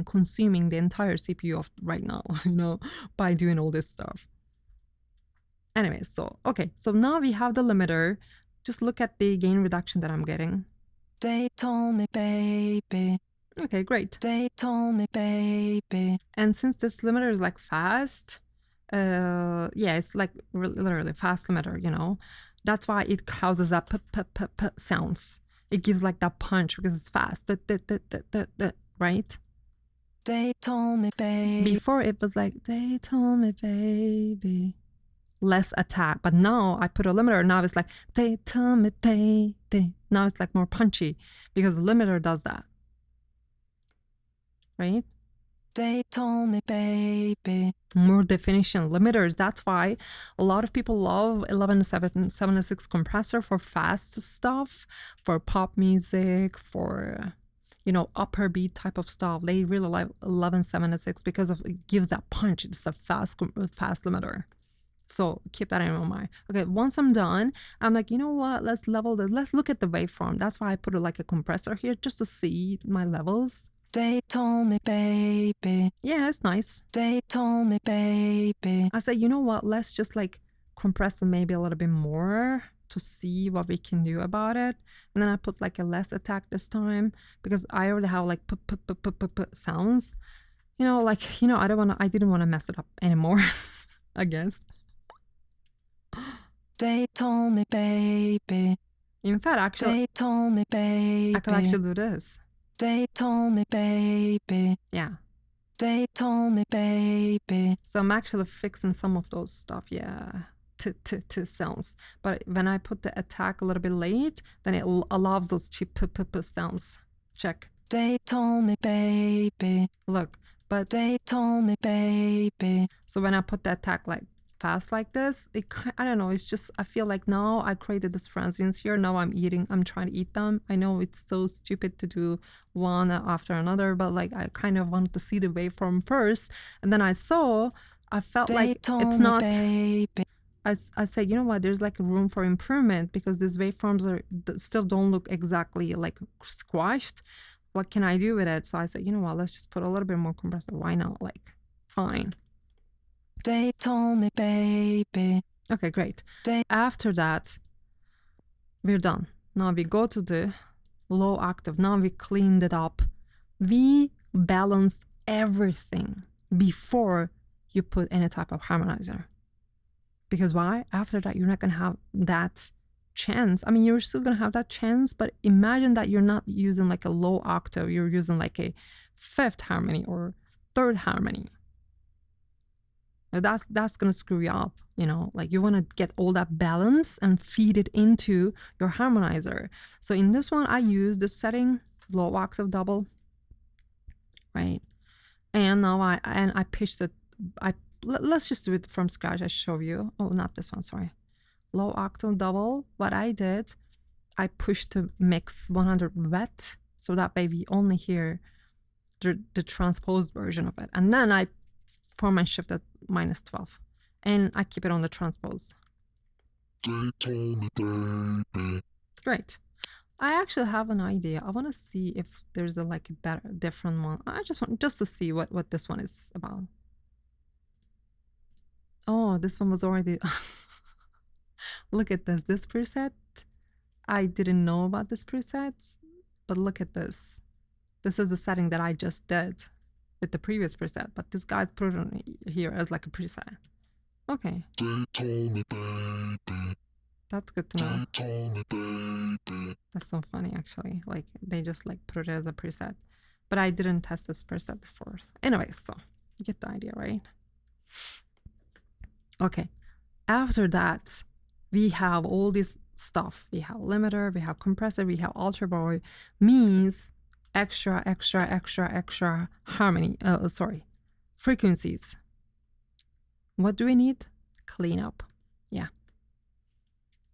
consuming the entire CPU of right now, you know, by doing all this stuff. Anyway, so, okay. So now we have the limiter. Just look at the gain reduction that I'm getting. They told me, baby. Okay, great. They told me, baby. And since this limiter is like fast, yeah, it's like literally fast limiter, you know, that's why it causes that p sounds. It gives like that punch because it's fast, right? They told me, baby. Before it was like, they told me, baby. Less attack, but now I put a limiter. Now it's like, they told me, baby. Now it's like more punchy because the limiter does that, right? They told me, baby. More definition limiters. That's why a lot of people love 1176 compressor for fast stuff, for pop music, for, you know, upper beat type of stuff. They really like 1176 because of it gives that punch. It's a fast limiter. So keep that in mind. Okay, once I'm done, I'm like, you know what? Let's level this. Let's look at the waveform. That's why I put like a compressor here just to see my levels. They told me, baby. Yeah, it's nice. They told me, baby. I said, you know what? Let's just like compress them maybe a little bit more to see what we can do about it. And then I put like a less attack this time because I already have like sounds. You know, like, you know, I didn't want to mess it up anymore, I guess. They told me, baby. In fact, actually, they told me, baby. I could actually do this. They told me, baby. Yeah. They told me, baby. So I'm actually fixing some of those stuff, yeah. t sounds. But when I put the attack a little bit late, then it allows those p sounds. Check. They told me, baby. Look, but They told me, baby. so when I put the attack like fast like this, I don't know, it's just, I feel like now I created this transients here. Now I'm trying to eat them. I know it's so stupid to do one after another, but like I kind of wanted to see the waveform first, and then I felt like it's not. I said, you know what, there's like room for improvement because these waveforms still don't look exactly like squashed. What can I do with it? So I said, you know what, let's just put a little bit more compressor. Why not? Like, fine. They told me, baby. Okay, great. After that, we're done. Now we go to the low octave. Now we cleaned it up. We balanced everything before you put any type of harmonizer. Because why? After that, you're not going to have that chance. I mean, you're still going to have that chance, but imagine that you're not using like a low octave. You're using like a fifth harmony or third harmony. That's going to screw you up, you know, like you want to get all that balance and feed it into your harmonizer. So in this one, I use the setting low octave double, right? And now I pitched it. Let's just do it from scratch. I show you. Oh, not this one, sorry. Low octave double. What I did, I pushed the mix 100 wet, so that way we only hear the transposed version of it. And then I form and shift at -12, and I keep it on the transpose. Great. I actually have an idea. I want to see if there's a like a better, different one. I just want to see what this one is about. Oh, this one was already. Look at this preset. I didn't know about this preset, but look at this. This is the setting that I just did with the previous preset, but this guy's put it on here as like a preset. Okay. That's good to know. That's so funny, actually. Like, they just like put it as a preset. But I didn't test this preset before. Anyway, so you get the idea, right? Okay. After that, we have all this stuff. We have limiter, we have compressor, we have alter boy. Means extra harmony. Frequencies. What do we need? Clean up. Yeah.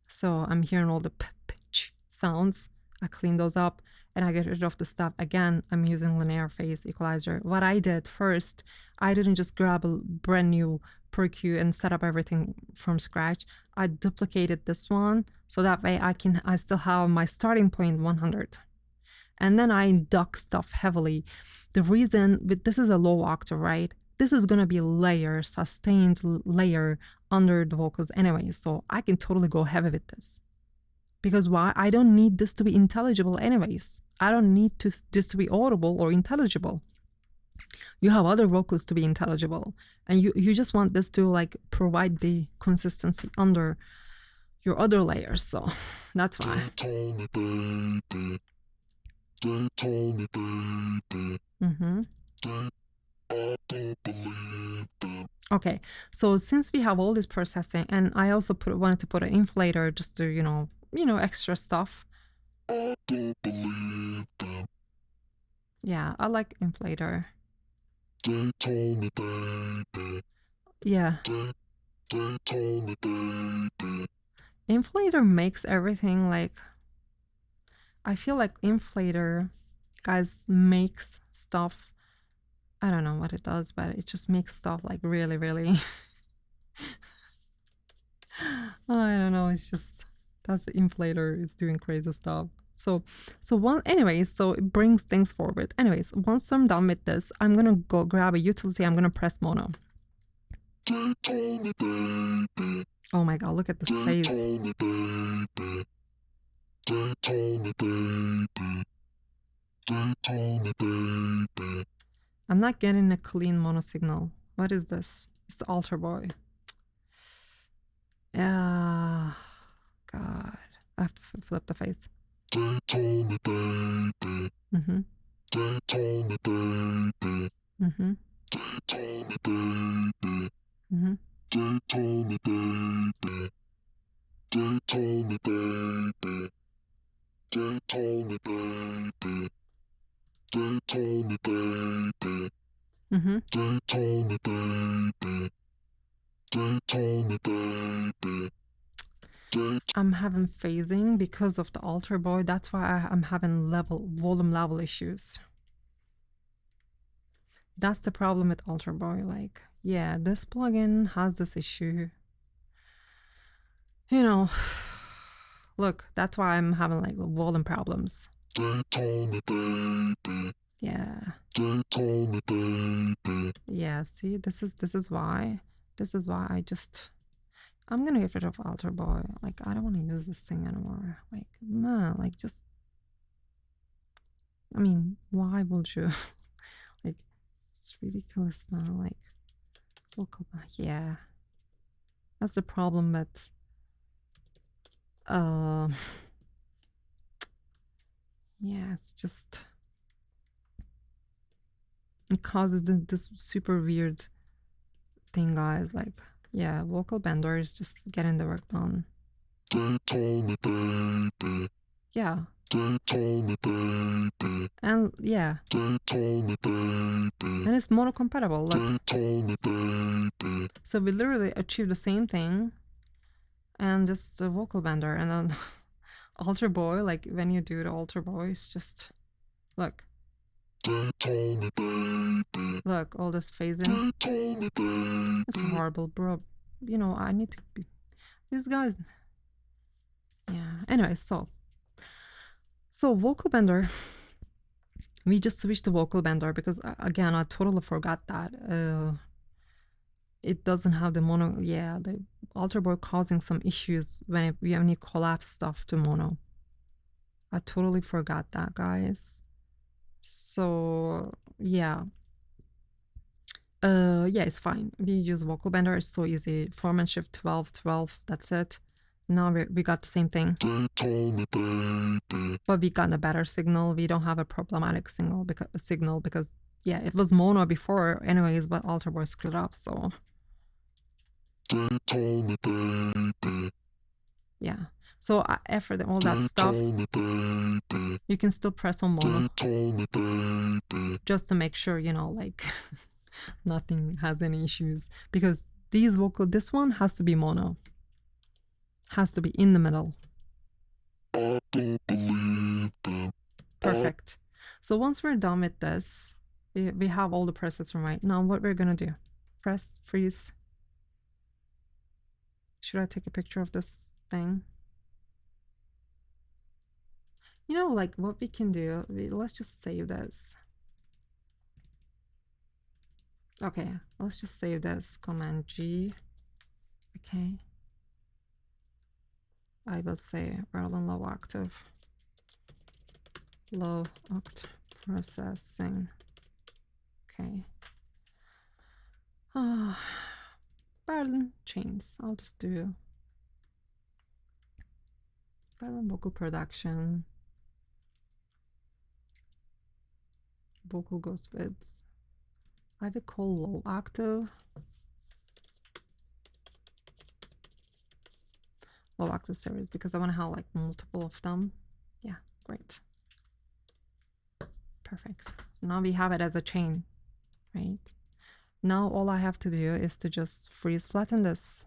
So I'm hearing all the pitch sounds. I clean those up and I get rid of the stuff. Again, I'm using linear phase equalizer. What I did first, I didn't just grab a brand new PerQ and set up everything from scratch. I duplicated this one so that way I still have my starting point 100. And then I induct stuff heavily. The reason, this is a low octave, right? This is going to be layer, sustained layer under the vocals anyway. So I can totally go heavy with this. Because why? I don't need this to be intelligible anyways. I don't need this to be audible or intelligible. You have other vocals to be intelligible. And you just want this to like provide the consistency under your other layers. So that's why. Okay, so since we have all this processing, and I also wanted to put an inflator just to, you know, extra stuff. Yeah, I like inflator. Yeah. Inflator makes everything like, I feel like inflator, guys, makes stuff, I don't know what it does, but it just makes stuff like really, really, I don't know, it's just, that's the inflator is doing crazy stuff. So anyways, so it brings things forward. Anyways, once I'm done with this, I'm gonna go grab a utility, I'm gonna press mono. Oh my god, look at this phase. I'm not getting a clean mono signal. What is this? It's the alter boy. Yeah, god, I have to flip the face. They told me, baby. They told me, baby. They told me, baby. They told me, baby. Mm-hmm. They told me, baby. They told me, baby. I'm having phasing because of the altar boy. That's why I'm having volume level issues. That's the problem with altar boy. Like, yeah, this plugin has this issue. You know, look, that's why I'm having like volume problems. They told me, baby. Yeah. They told me, baby. Yeah, see, this is why. This is why I'm gonna get rid of altar boy. Like, I don't want to use this thing anymore. Like, man, like, just, I mean, why would you? Like, it's ridiculous, man. Like, vocal, yeah, that's the problem with yeah, it's just, it causes this super weird thing, guys. Like, yeah, vocal bender is just getting the work done. They told me, baby. Yeah. They told me, baby. And yeah. They told me, baby. And it's mono compatible. Look. They told me, baby. So we literally achieve the same thing and just the vocal bender. And then altar boy, like when you do the altar boy, it's just, look. They told me, baby. Look, all this phasing. They told me, baby. It's horrible, bro. You know, I need to be, these guys. Yeah. Anyway, so vocal bender. We just switched to vocal bender because, again, I totally forgot that. It doesn't have the mono. Yeah, the altar boy causing some issues when you collapse stuff to mono. I totally forgot that, guys. So yeah. Yeah, it's fine. We use vocal bender. It's so easy. Form and shift 12, 12. That's it. Now we got the same thing. They told me, baby. But we got a better signal. We don't have a problematic signal because yeah, it was mono before anyways, but altar boy screwed up, so. They told me, baby. Yeah. So after all that stuff, you can still press on mono. They told me, baby. Just to make sure, you know, like nothing has any issues. Because this one has to be mono. Has to be in the middle. I don't believe them. Perfect. So once we're done with this, we have all the presets right. Now what we're gonna do, press freeze. Should I take a picture of this thing? You know, like what we can do, let's just save this. Okay, let's just save this, Command G. Okay. I will say Berlin low octave. Low octave processing. Okay. Berlin chains. I'll just do Berlin vocal production. Vocal ghost bits. I will call low octave. Low octave series because I want to have like multiple of them. Yeah, great. Perfect. So now we have it as a chain, right? Now all I have to do is to just freeze flatten this.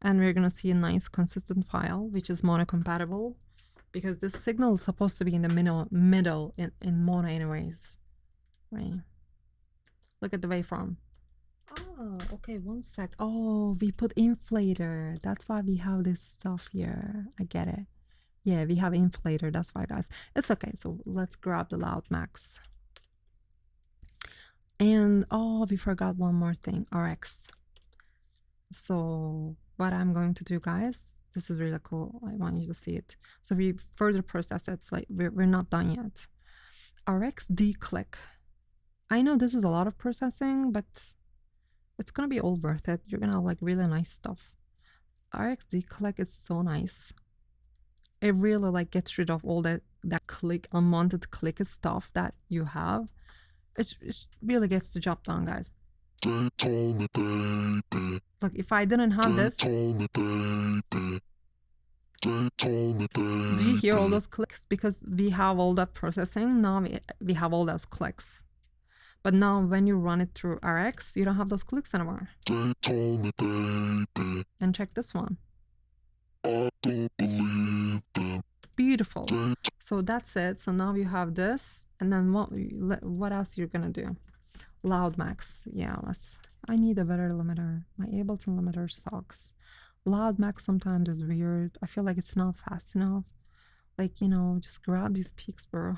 And we're gonna see a nice consistent file, which is mono compatible because this signal is supposed to be in the middle in mono anyways, right? Look at the waveform. Oh, okay, one sec. Oh, we put inflator. That's why we have this stuff here. I get it. Yeah, we have inflator. That's why, guys. It's okay. So let's grab the loud max. And oh, we forgot one more thing, RX. So what I'm going to do, guys, this is really cool. I want you to see it. So we further process it. It's like we're not done yet. RX declick. I know this is a lot of processing, but it's gonna be all worth it. You're gonna have like really nice stuff. RX declick is so nice. It really like gets rid of all that click, unwanted click stuff that you have. It really gets the job done, guys. They told me, baby. Look, if I didn't have this, Told me, baby. They told me, baby. do you hear all those clicks? Because we have all that processing. Now we have all those clicks. But now when you run it through RX, you don't have those clicks anymore. They told me, baby. And check this one. I don't believe them. Beautiful. So that's it. So now you have this, and then what else you're gonna do? Loud max. Yeah, I need a better limiter. My Ableton limiter sucks. Loud max sometimes is weird. I feel like it's not fast enough. Like, you know, just grab these peaks, bro.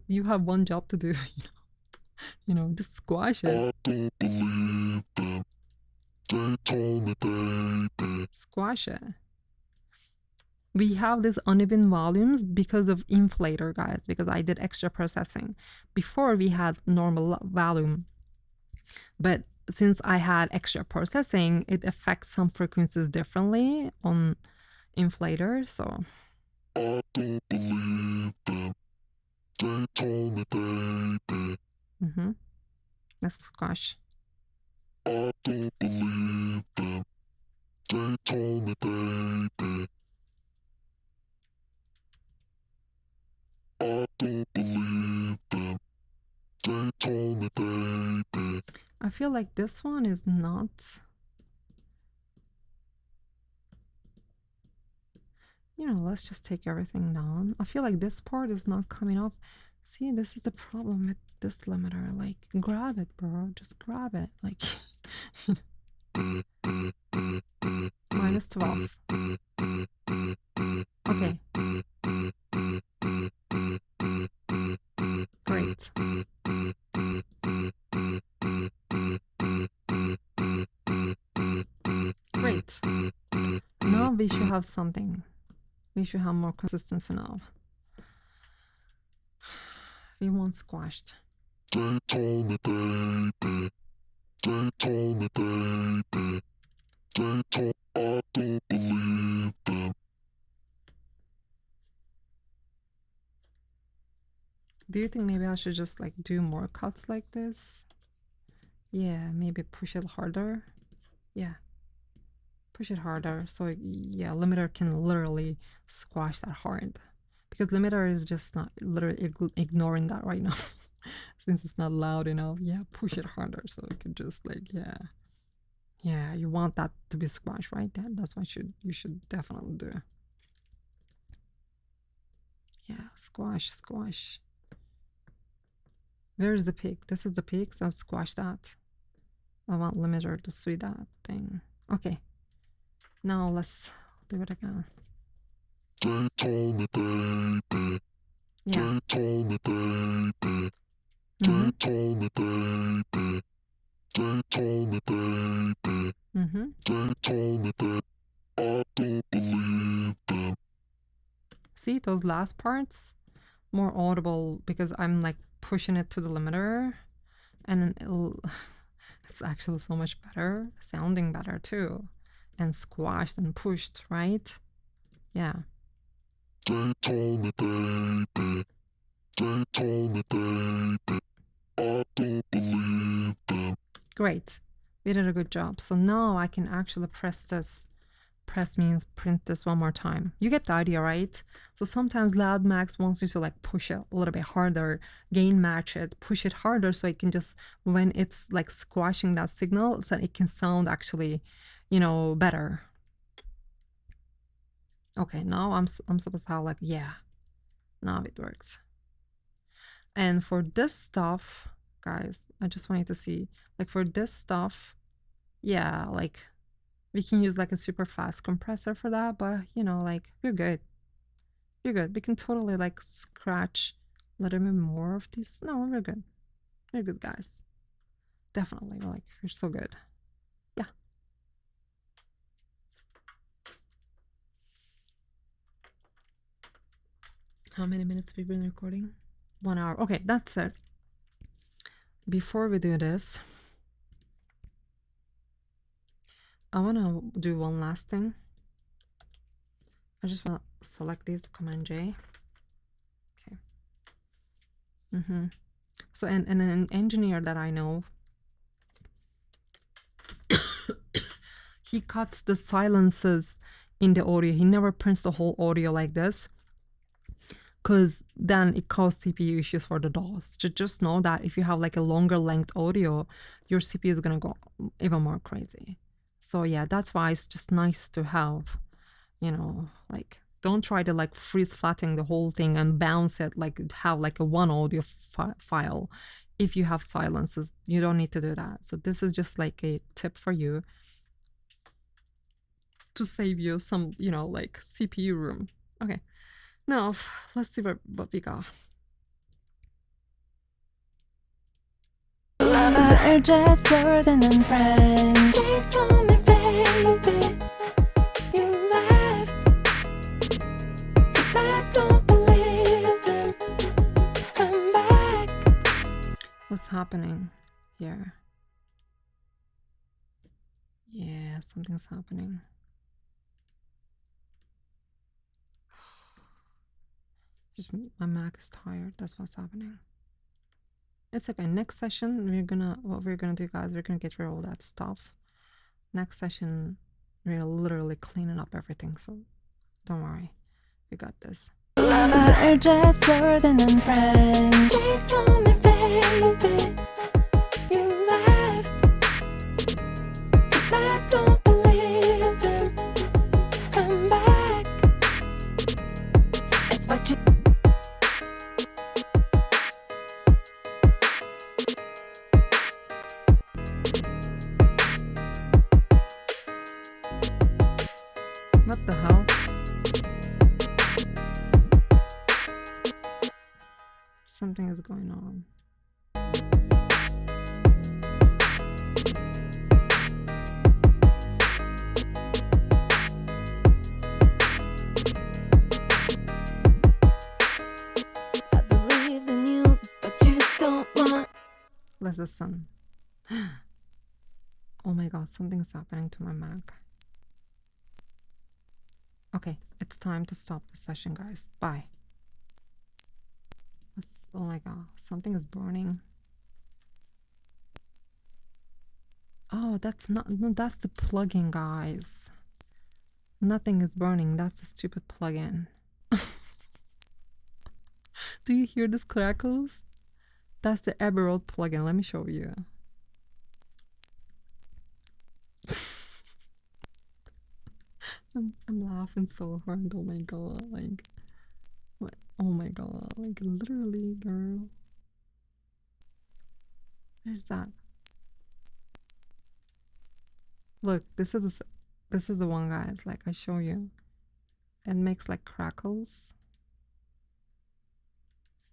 You have one job to do, you know, just squash it. I don't believe them. They told me, baby. Squash it. We have these uneven volumes because of inflator, guys, because I did extra processing. Before we had normal volume, but since I had extra processing, it affects some frequencies differently on inflator, so. I don't believe them. They told me, baby. Let's squash. I don't believe them. They told me, baby. I don't believe them. They told me, baby. I feel like this one is not. You know, let's just take everything down. I feel like this part is not coming up. See, this is the problem with this limiter. Like, grab it, bro. Just grab it. Like, -12. Okay. Great. Great. Now we should have something. We should have more consistency now. We want squashed. They told me, baby. They told me, baby. They told. I don't believe them. Do you think maybe I should just like do more cuts like this? Yeah, maybe push it harder. Yeah. Push it harder. So yeah, limiter can literally squash that hard. Because limiter is just not literally ignoring that right now. Since it's not loud enough. Yeah, push it harder. So it can just like, yeah. Yeah, you want that to be squashed, right? That's what you should definitely do. Yeah, squash, squash. Where is the peak? This is the peak, so squash that. I want limiter to sweep that thing. Okay. Now let's do it again. They told me, baby. Yeah. They told me, baby. They told me, baby. They told me, baby. They told me, baby. I don't believe them. See those last parts? More audible because I'm like pushing it to the limiter, and it's actually so much better, sounding better too, and squashed and pushed, right? Yeah. They told me, baby. They told me, baby. I don't believe them. Great. We did a good job. So now I can actually press this. Press means print this one more time. You get the idea, right? So sometimes Loud Max wants you to like push it a little bit harder, gain match it, push it harder so it can just, when it's like squashing that signal, so it can sound actually, you know, better. Okay, now I'm supposed to have like, yeah, now it works. And for this stuff, guys, I just want you to see, like for this stuff, yeah, like we can use like a super fast compressor for that, but you know, like you're good. You're good. We can totally like scratch a little bit more of these. No, we're good. You're good, guys. Definitely. Like, you're so good. Yeah. How many minutes we've been recording? 1 hour. Okay, that's it. Before we do this, I want to do one last thing. I just want to select this, Command J. Okay. So, and an engineer that I know, he cuts the silences in the audio. He never prints the whole audio like this, because then it causes CPU issues for the DAWs. Just know that if you have like a longer length audio, your CPU is gonna go even more crazy. So yeah, that's why it's just nice to have, you know, like don't try to like freeze flatten the whole thing and bounce it, like have like a one audio file. If you have silences, you don't need to do that. So this is just like a tip for you to save you some, you know, like CPU room. Okay, now let's see what we got. We're just flirting and friends. They told me, baby, you left, but I don't believe them. Come back. What's happening here? Yeah, something's happening. Just my Mac is tired. That's what's happening. It's okay. Next session, what we're gonna do, guys, we're gonna get rid of all that stuff. Next session, we're literally cleaning up everything. So don't worry, we got this. We're just flirting and friends. They told me, baby, you left, but I don't believe them. Come back. It's what you. What the hell? Something is going on. I believed in you, but you don't want. Let's listen. Oh my god, something's happening to my Mac. Okay, it's time to stop the session, guys. Bye. Oh my god, something is burning. Oh, that's not, no, that's the plugin, guys. Nothing is burning, that's the stupid plugin. Do you hear this crackles? That's the Abbey Road plugin. Let me show you. I'm laughing so hard. Oh my god, like what? Oh my god, like literally, girl. Where's that? Look, this is the one, guys. Like I show you, it makes like crackles.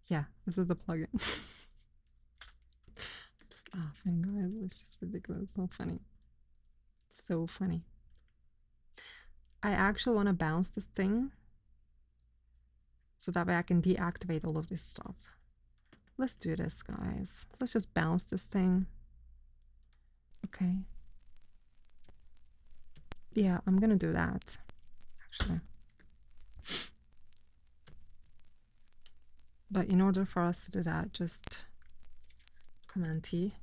Yeah, this is the plugin. Just laughing, guys. It's just ridiculous. So funny. So funny. I actually want to bounce this thing so that way I can deactivate all of this stuff. Let's do this, guys. Let's just bounce this thing. Okay. Yeah, I'm gonna do that, actually. But in order for us to do that, just Command T.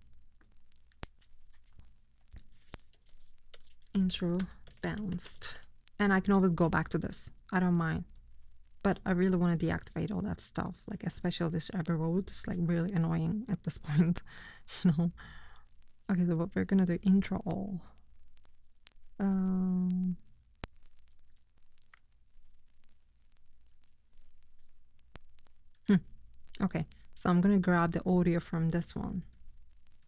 Intro bounced. And I can always go back to this. I don't mind. But I really want to deactivate all that stuff. Like especially this Abbey Road. It's like really annoying at this point. You know? Okay, so what we're gonna do, intro all. Okay, so I'm gonna grab the audio from this one.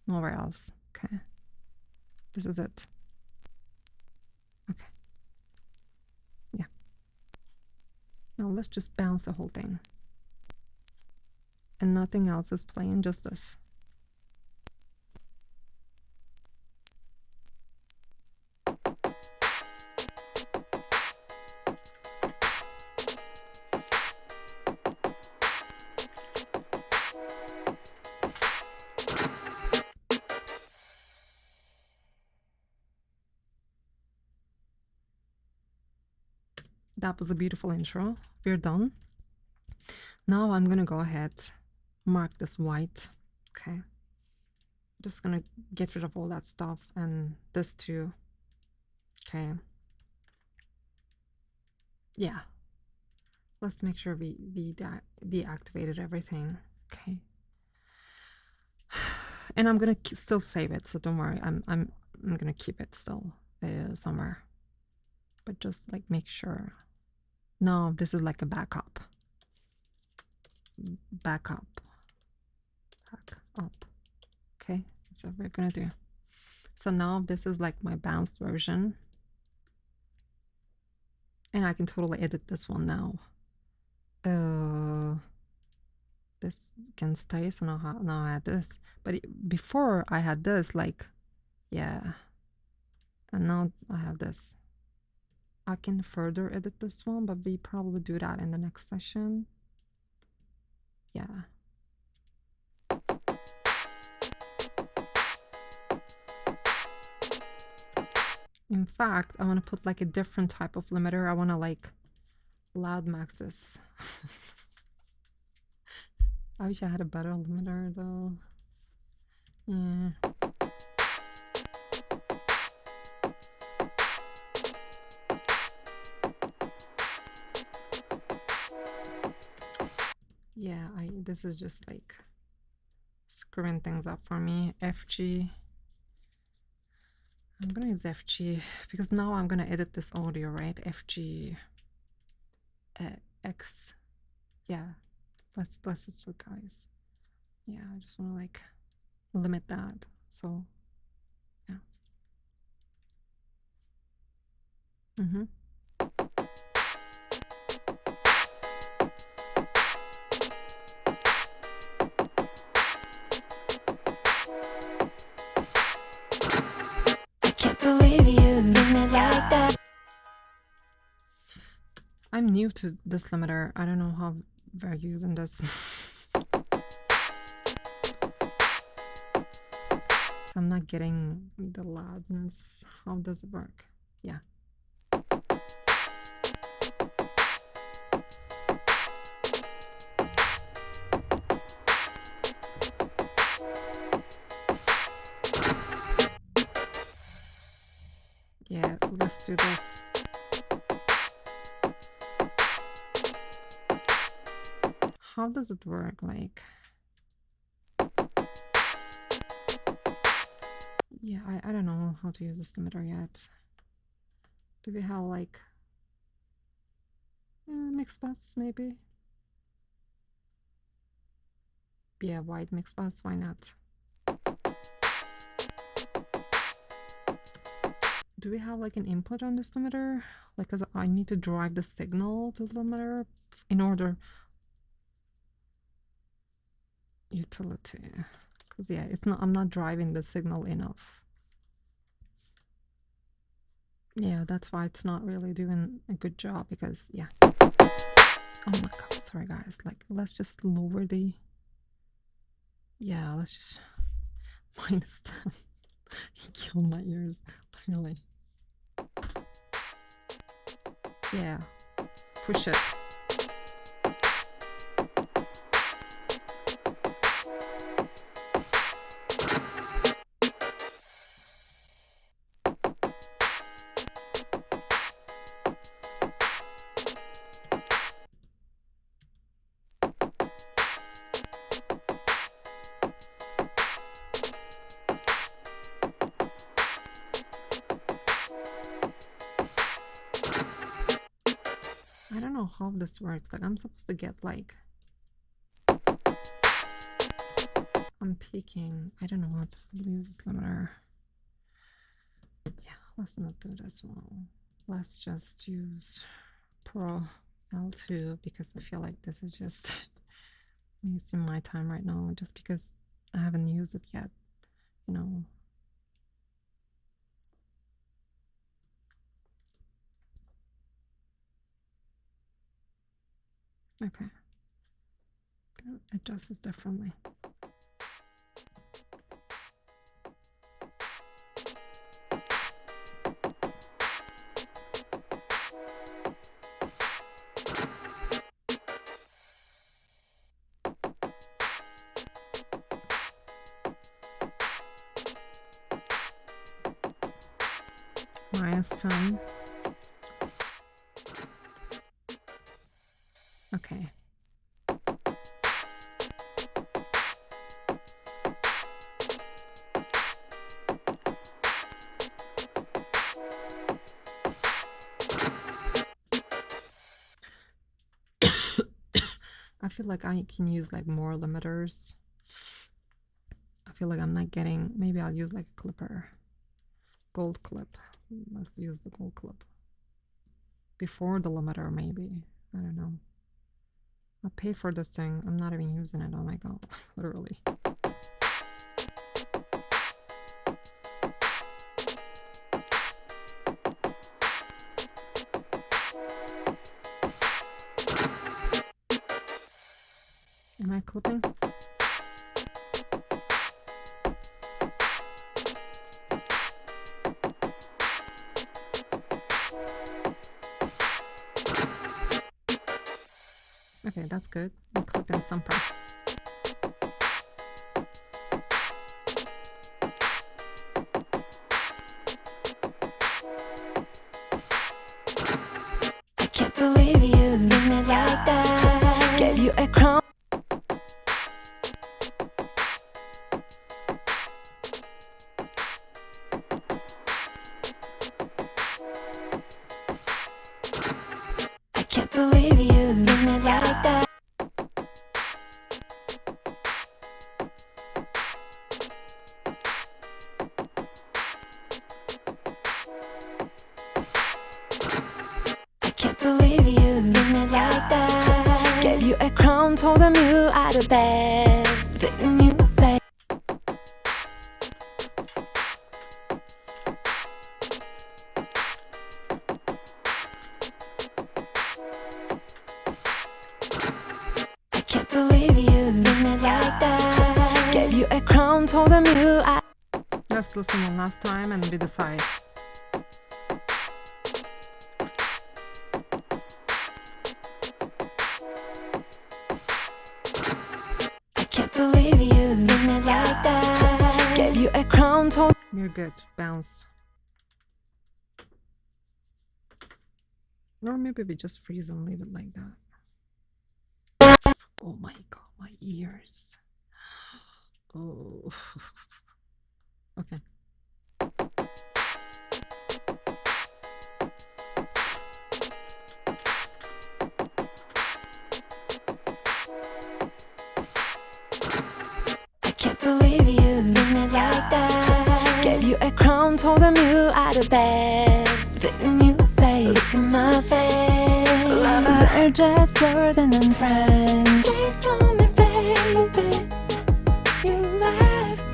Nowhere else. Okay. This is it. Okay. Yeah. Now let's just bounce the whole thing. And nothing else is playing, just this. That was a beautiful intro. We're done. Now I'm gonna go ahead, mark this white. Okay. Just gonna get rid of all that stuff and this too. Okay. Yeah. Let's make sure we deactivated everything. Okay. And I'm gonna still save it, so don't worry. I'm gonna keep it still somewhere. But just like make sure. No, this is like a backup. Backup. Back up. Okay, that's what we're gonna do. So now this is like my bounced version. And I can totally edit this one now. This can stay, so now I had this. But before I had this, like, yeah. And now I have this. I can further edit this one, but we probably do that in the next session. Yeah. In fact, I want to put like a different type of limiter. I want to like loud max this. I wish I had a better limiter though. Yeah. Yeah, this is just like screwing things up for me. FG. I'm gonna use FG because now I'm gonna edit this audio, right? FG X. Yeah. Let's just look, guys. Yeah, I just wanna like limit that. So yeah. Mm-hmm. Believe you did me like that. I'm new to this limiter. I don't know how we're using this. I'm not getting the loudness. How does it work? Yeah. Yeah, let's do this. How does it work? Like, yeah, I don't know how to use this limiter yet. Do we have like mix bus maybe? Yeah, wide mix bus, why not? Do we have like an input on this limiter? Like, cause I need to drive the signal to the limiter in order. Utility. Cause yeah, it's not, I'm not driving the signal enough. Yeah, that's why it's not really doing a good job because yeah. Oh my god, sorry guys. Like, let's just lower the. Yeah, let's just -10. He killed my ears, literally. Yeah, push it. I don't know how this works. Like, I'm supposed to get like. I'm peaking. I don't know how to use this limiter. Yeah, let's not do this one. Let's just use Pro L2 because I feel like this is just wasting my time right now just because I haven't used it yet, you know. Okay. Adjust this differently. -10. Okay. I feel like I can use like more limiters. I feel like I'm not getting, maybe I'll use like a clipper. Gold clip. Let's use the gold clip. Before the limiter, maybe. I don't know. I pay for this thing. I'm not even using it. Oh my god. Literally. Am I clipping? Okay, that's good. I'm clipping some part. I can't believe you did me like that. Gave you a crown. I can't believe you did me like that. I can't believe you did me like that. Gave you a crown, told them you are the best. Didn't you say? I can't believe you did me like that. Gave you a crown, told them you are. Let's listen one last time and we decide. I can't believe you did me like that. Gave you a crown, told. You're good. Bounce. Or maybe we just freeze and leave it like that. Oh my god, my ears. Oh. Okay. I can't believe you did me like that. Gave you a crown, told them you are the best. Didn't you say? Look at my face. We're just flirting than friends. They told me, baby, you left,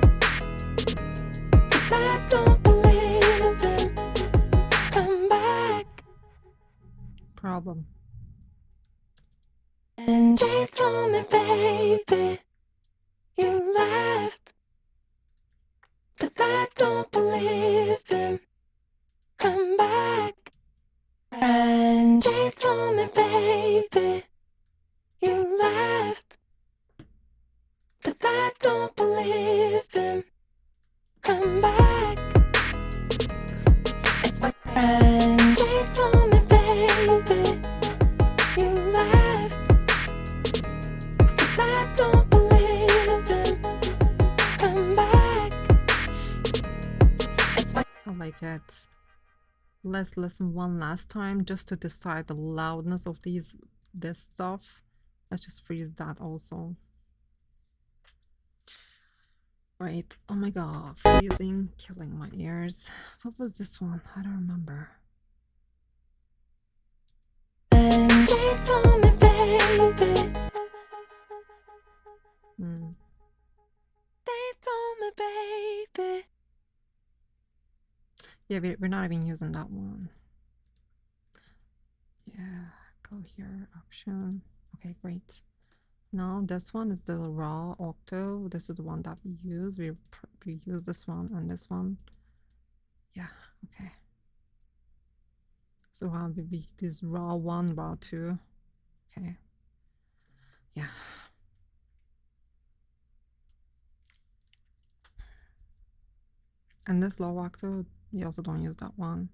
but I don't believe them. Come back. Problem. And they told me, baby, you left, but I don't believe him. Come back. And they told me, baby, you left, but I don't believe him. Come back. It's my friend. They told me, baby, you left, but I don't believe him. Come back. It's my. I like it. Let's listen one last time just to decide the loudness of this stuff. Let's just freeze that also. Right. Oh my god. Freezing, killing my ears. What was this one? I don't remember. And they told me, baby. They told me, baby. Yeah, we're not even using that one. Yeah, go here, option. Okay, great. Now this one is the raw octave. This is the one that we use. We use this one and this one. Yeah, okay. So how we beat this raw 1, raw 2. Okay. Yeah. And this low octave, we also don't use that one.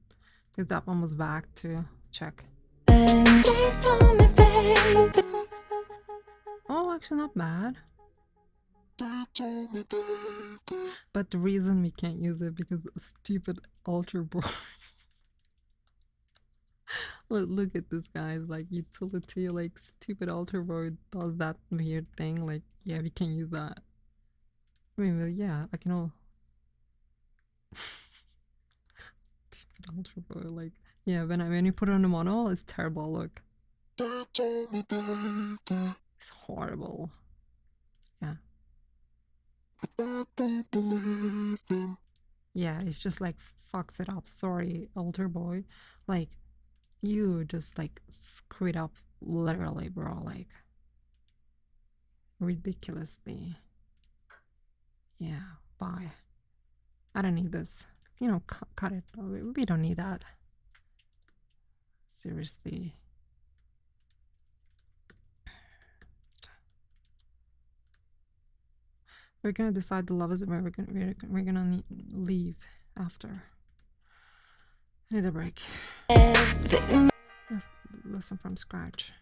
Because that one was back to check. And they told me, baby. Oh, actually not bad. They told me, baby. But the reason we can't use it because stupid altar boy. Look at this guy's like utility, like stupid altar boy does that weird thing. Like, yeah, we can use that. I mean, well, yeah, I can all. Stupid altar boy, like, yeah. When you put it on the mono, it's terrible. Look, They told me, baby. it's horrible. Yeah. I don't believe him. Yeah, it's just like fucks it up. Sorry, altar boy. Like, you just like screwed up literally, bro. Like, ridiculously. Yeah, bye. I don't need this. You know, cut it. We don't need that. Seriously. We're gonna decide the levels where we're gonna leave after. I need a break. Let's listen from scratch.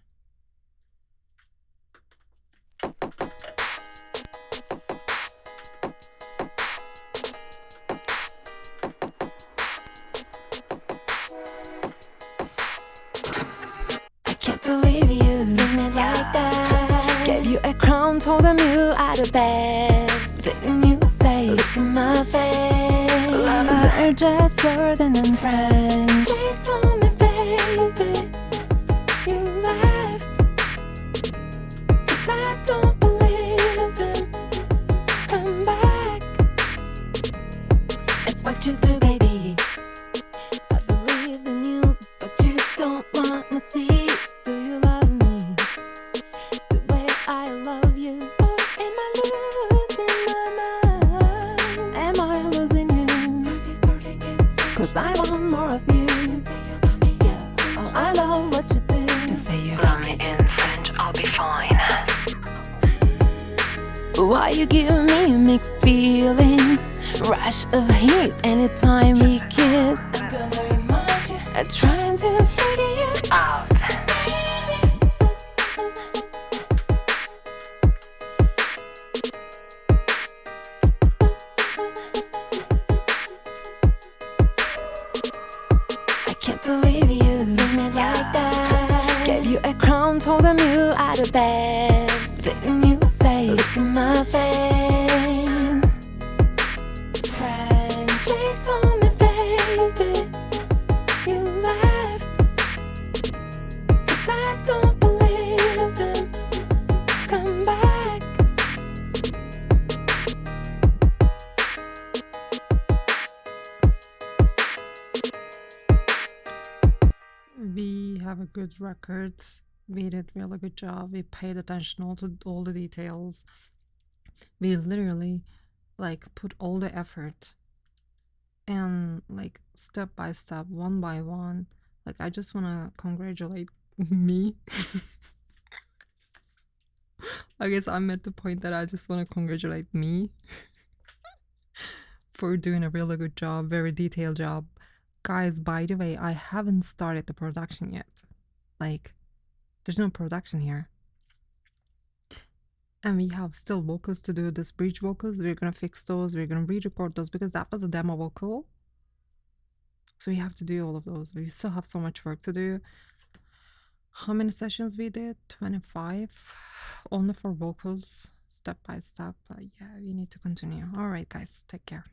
I can't believe you did me like that. Gave you a crown, told them you out of bed. Didn't you say, look at my face, we're just certain and friends. They told me, baby, you left, but I don't believe them. Come back, it's what you do, baby. I believed in you, but you don't wanna see. Do you love me the way I love you? Or am I losing my mind? Am I losing you? Cause I want more of you. Yeah, oh, I love what you do. Just say you love me in French, I'll be fine. Why you give me mixed feelings? Rush of heat anytime we kiss. I'm gonna remind you, I'm trying to figure you out. I can't believe you did me like that. Gave you a crown, told them you out of bed. Didn't you say, look at my face? French, they told me, baby, you left, but I don't believe them. Come back. We have a good record. We did really good job. We paid attention to all the details. We literally like put all the effort and like step by step, one by one. Like, I just want to congratulate me. I guess I'm at the point that I just want to congratulate me for doing a really good job, very detailed job. Guys, by the way, I haven't started the production yet. Like, there's no production here. And we have still vocals to do, this bridge vocals. We're gonna fix those, we're gonna re-record those because that was a demo vocal. So we have to do all of those. We still have so much work to do. How many sessions we did? 25. Only for vocals, step by step. But yeah, we need to continue. All right, guys, take care.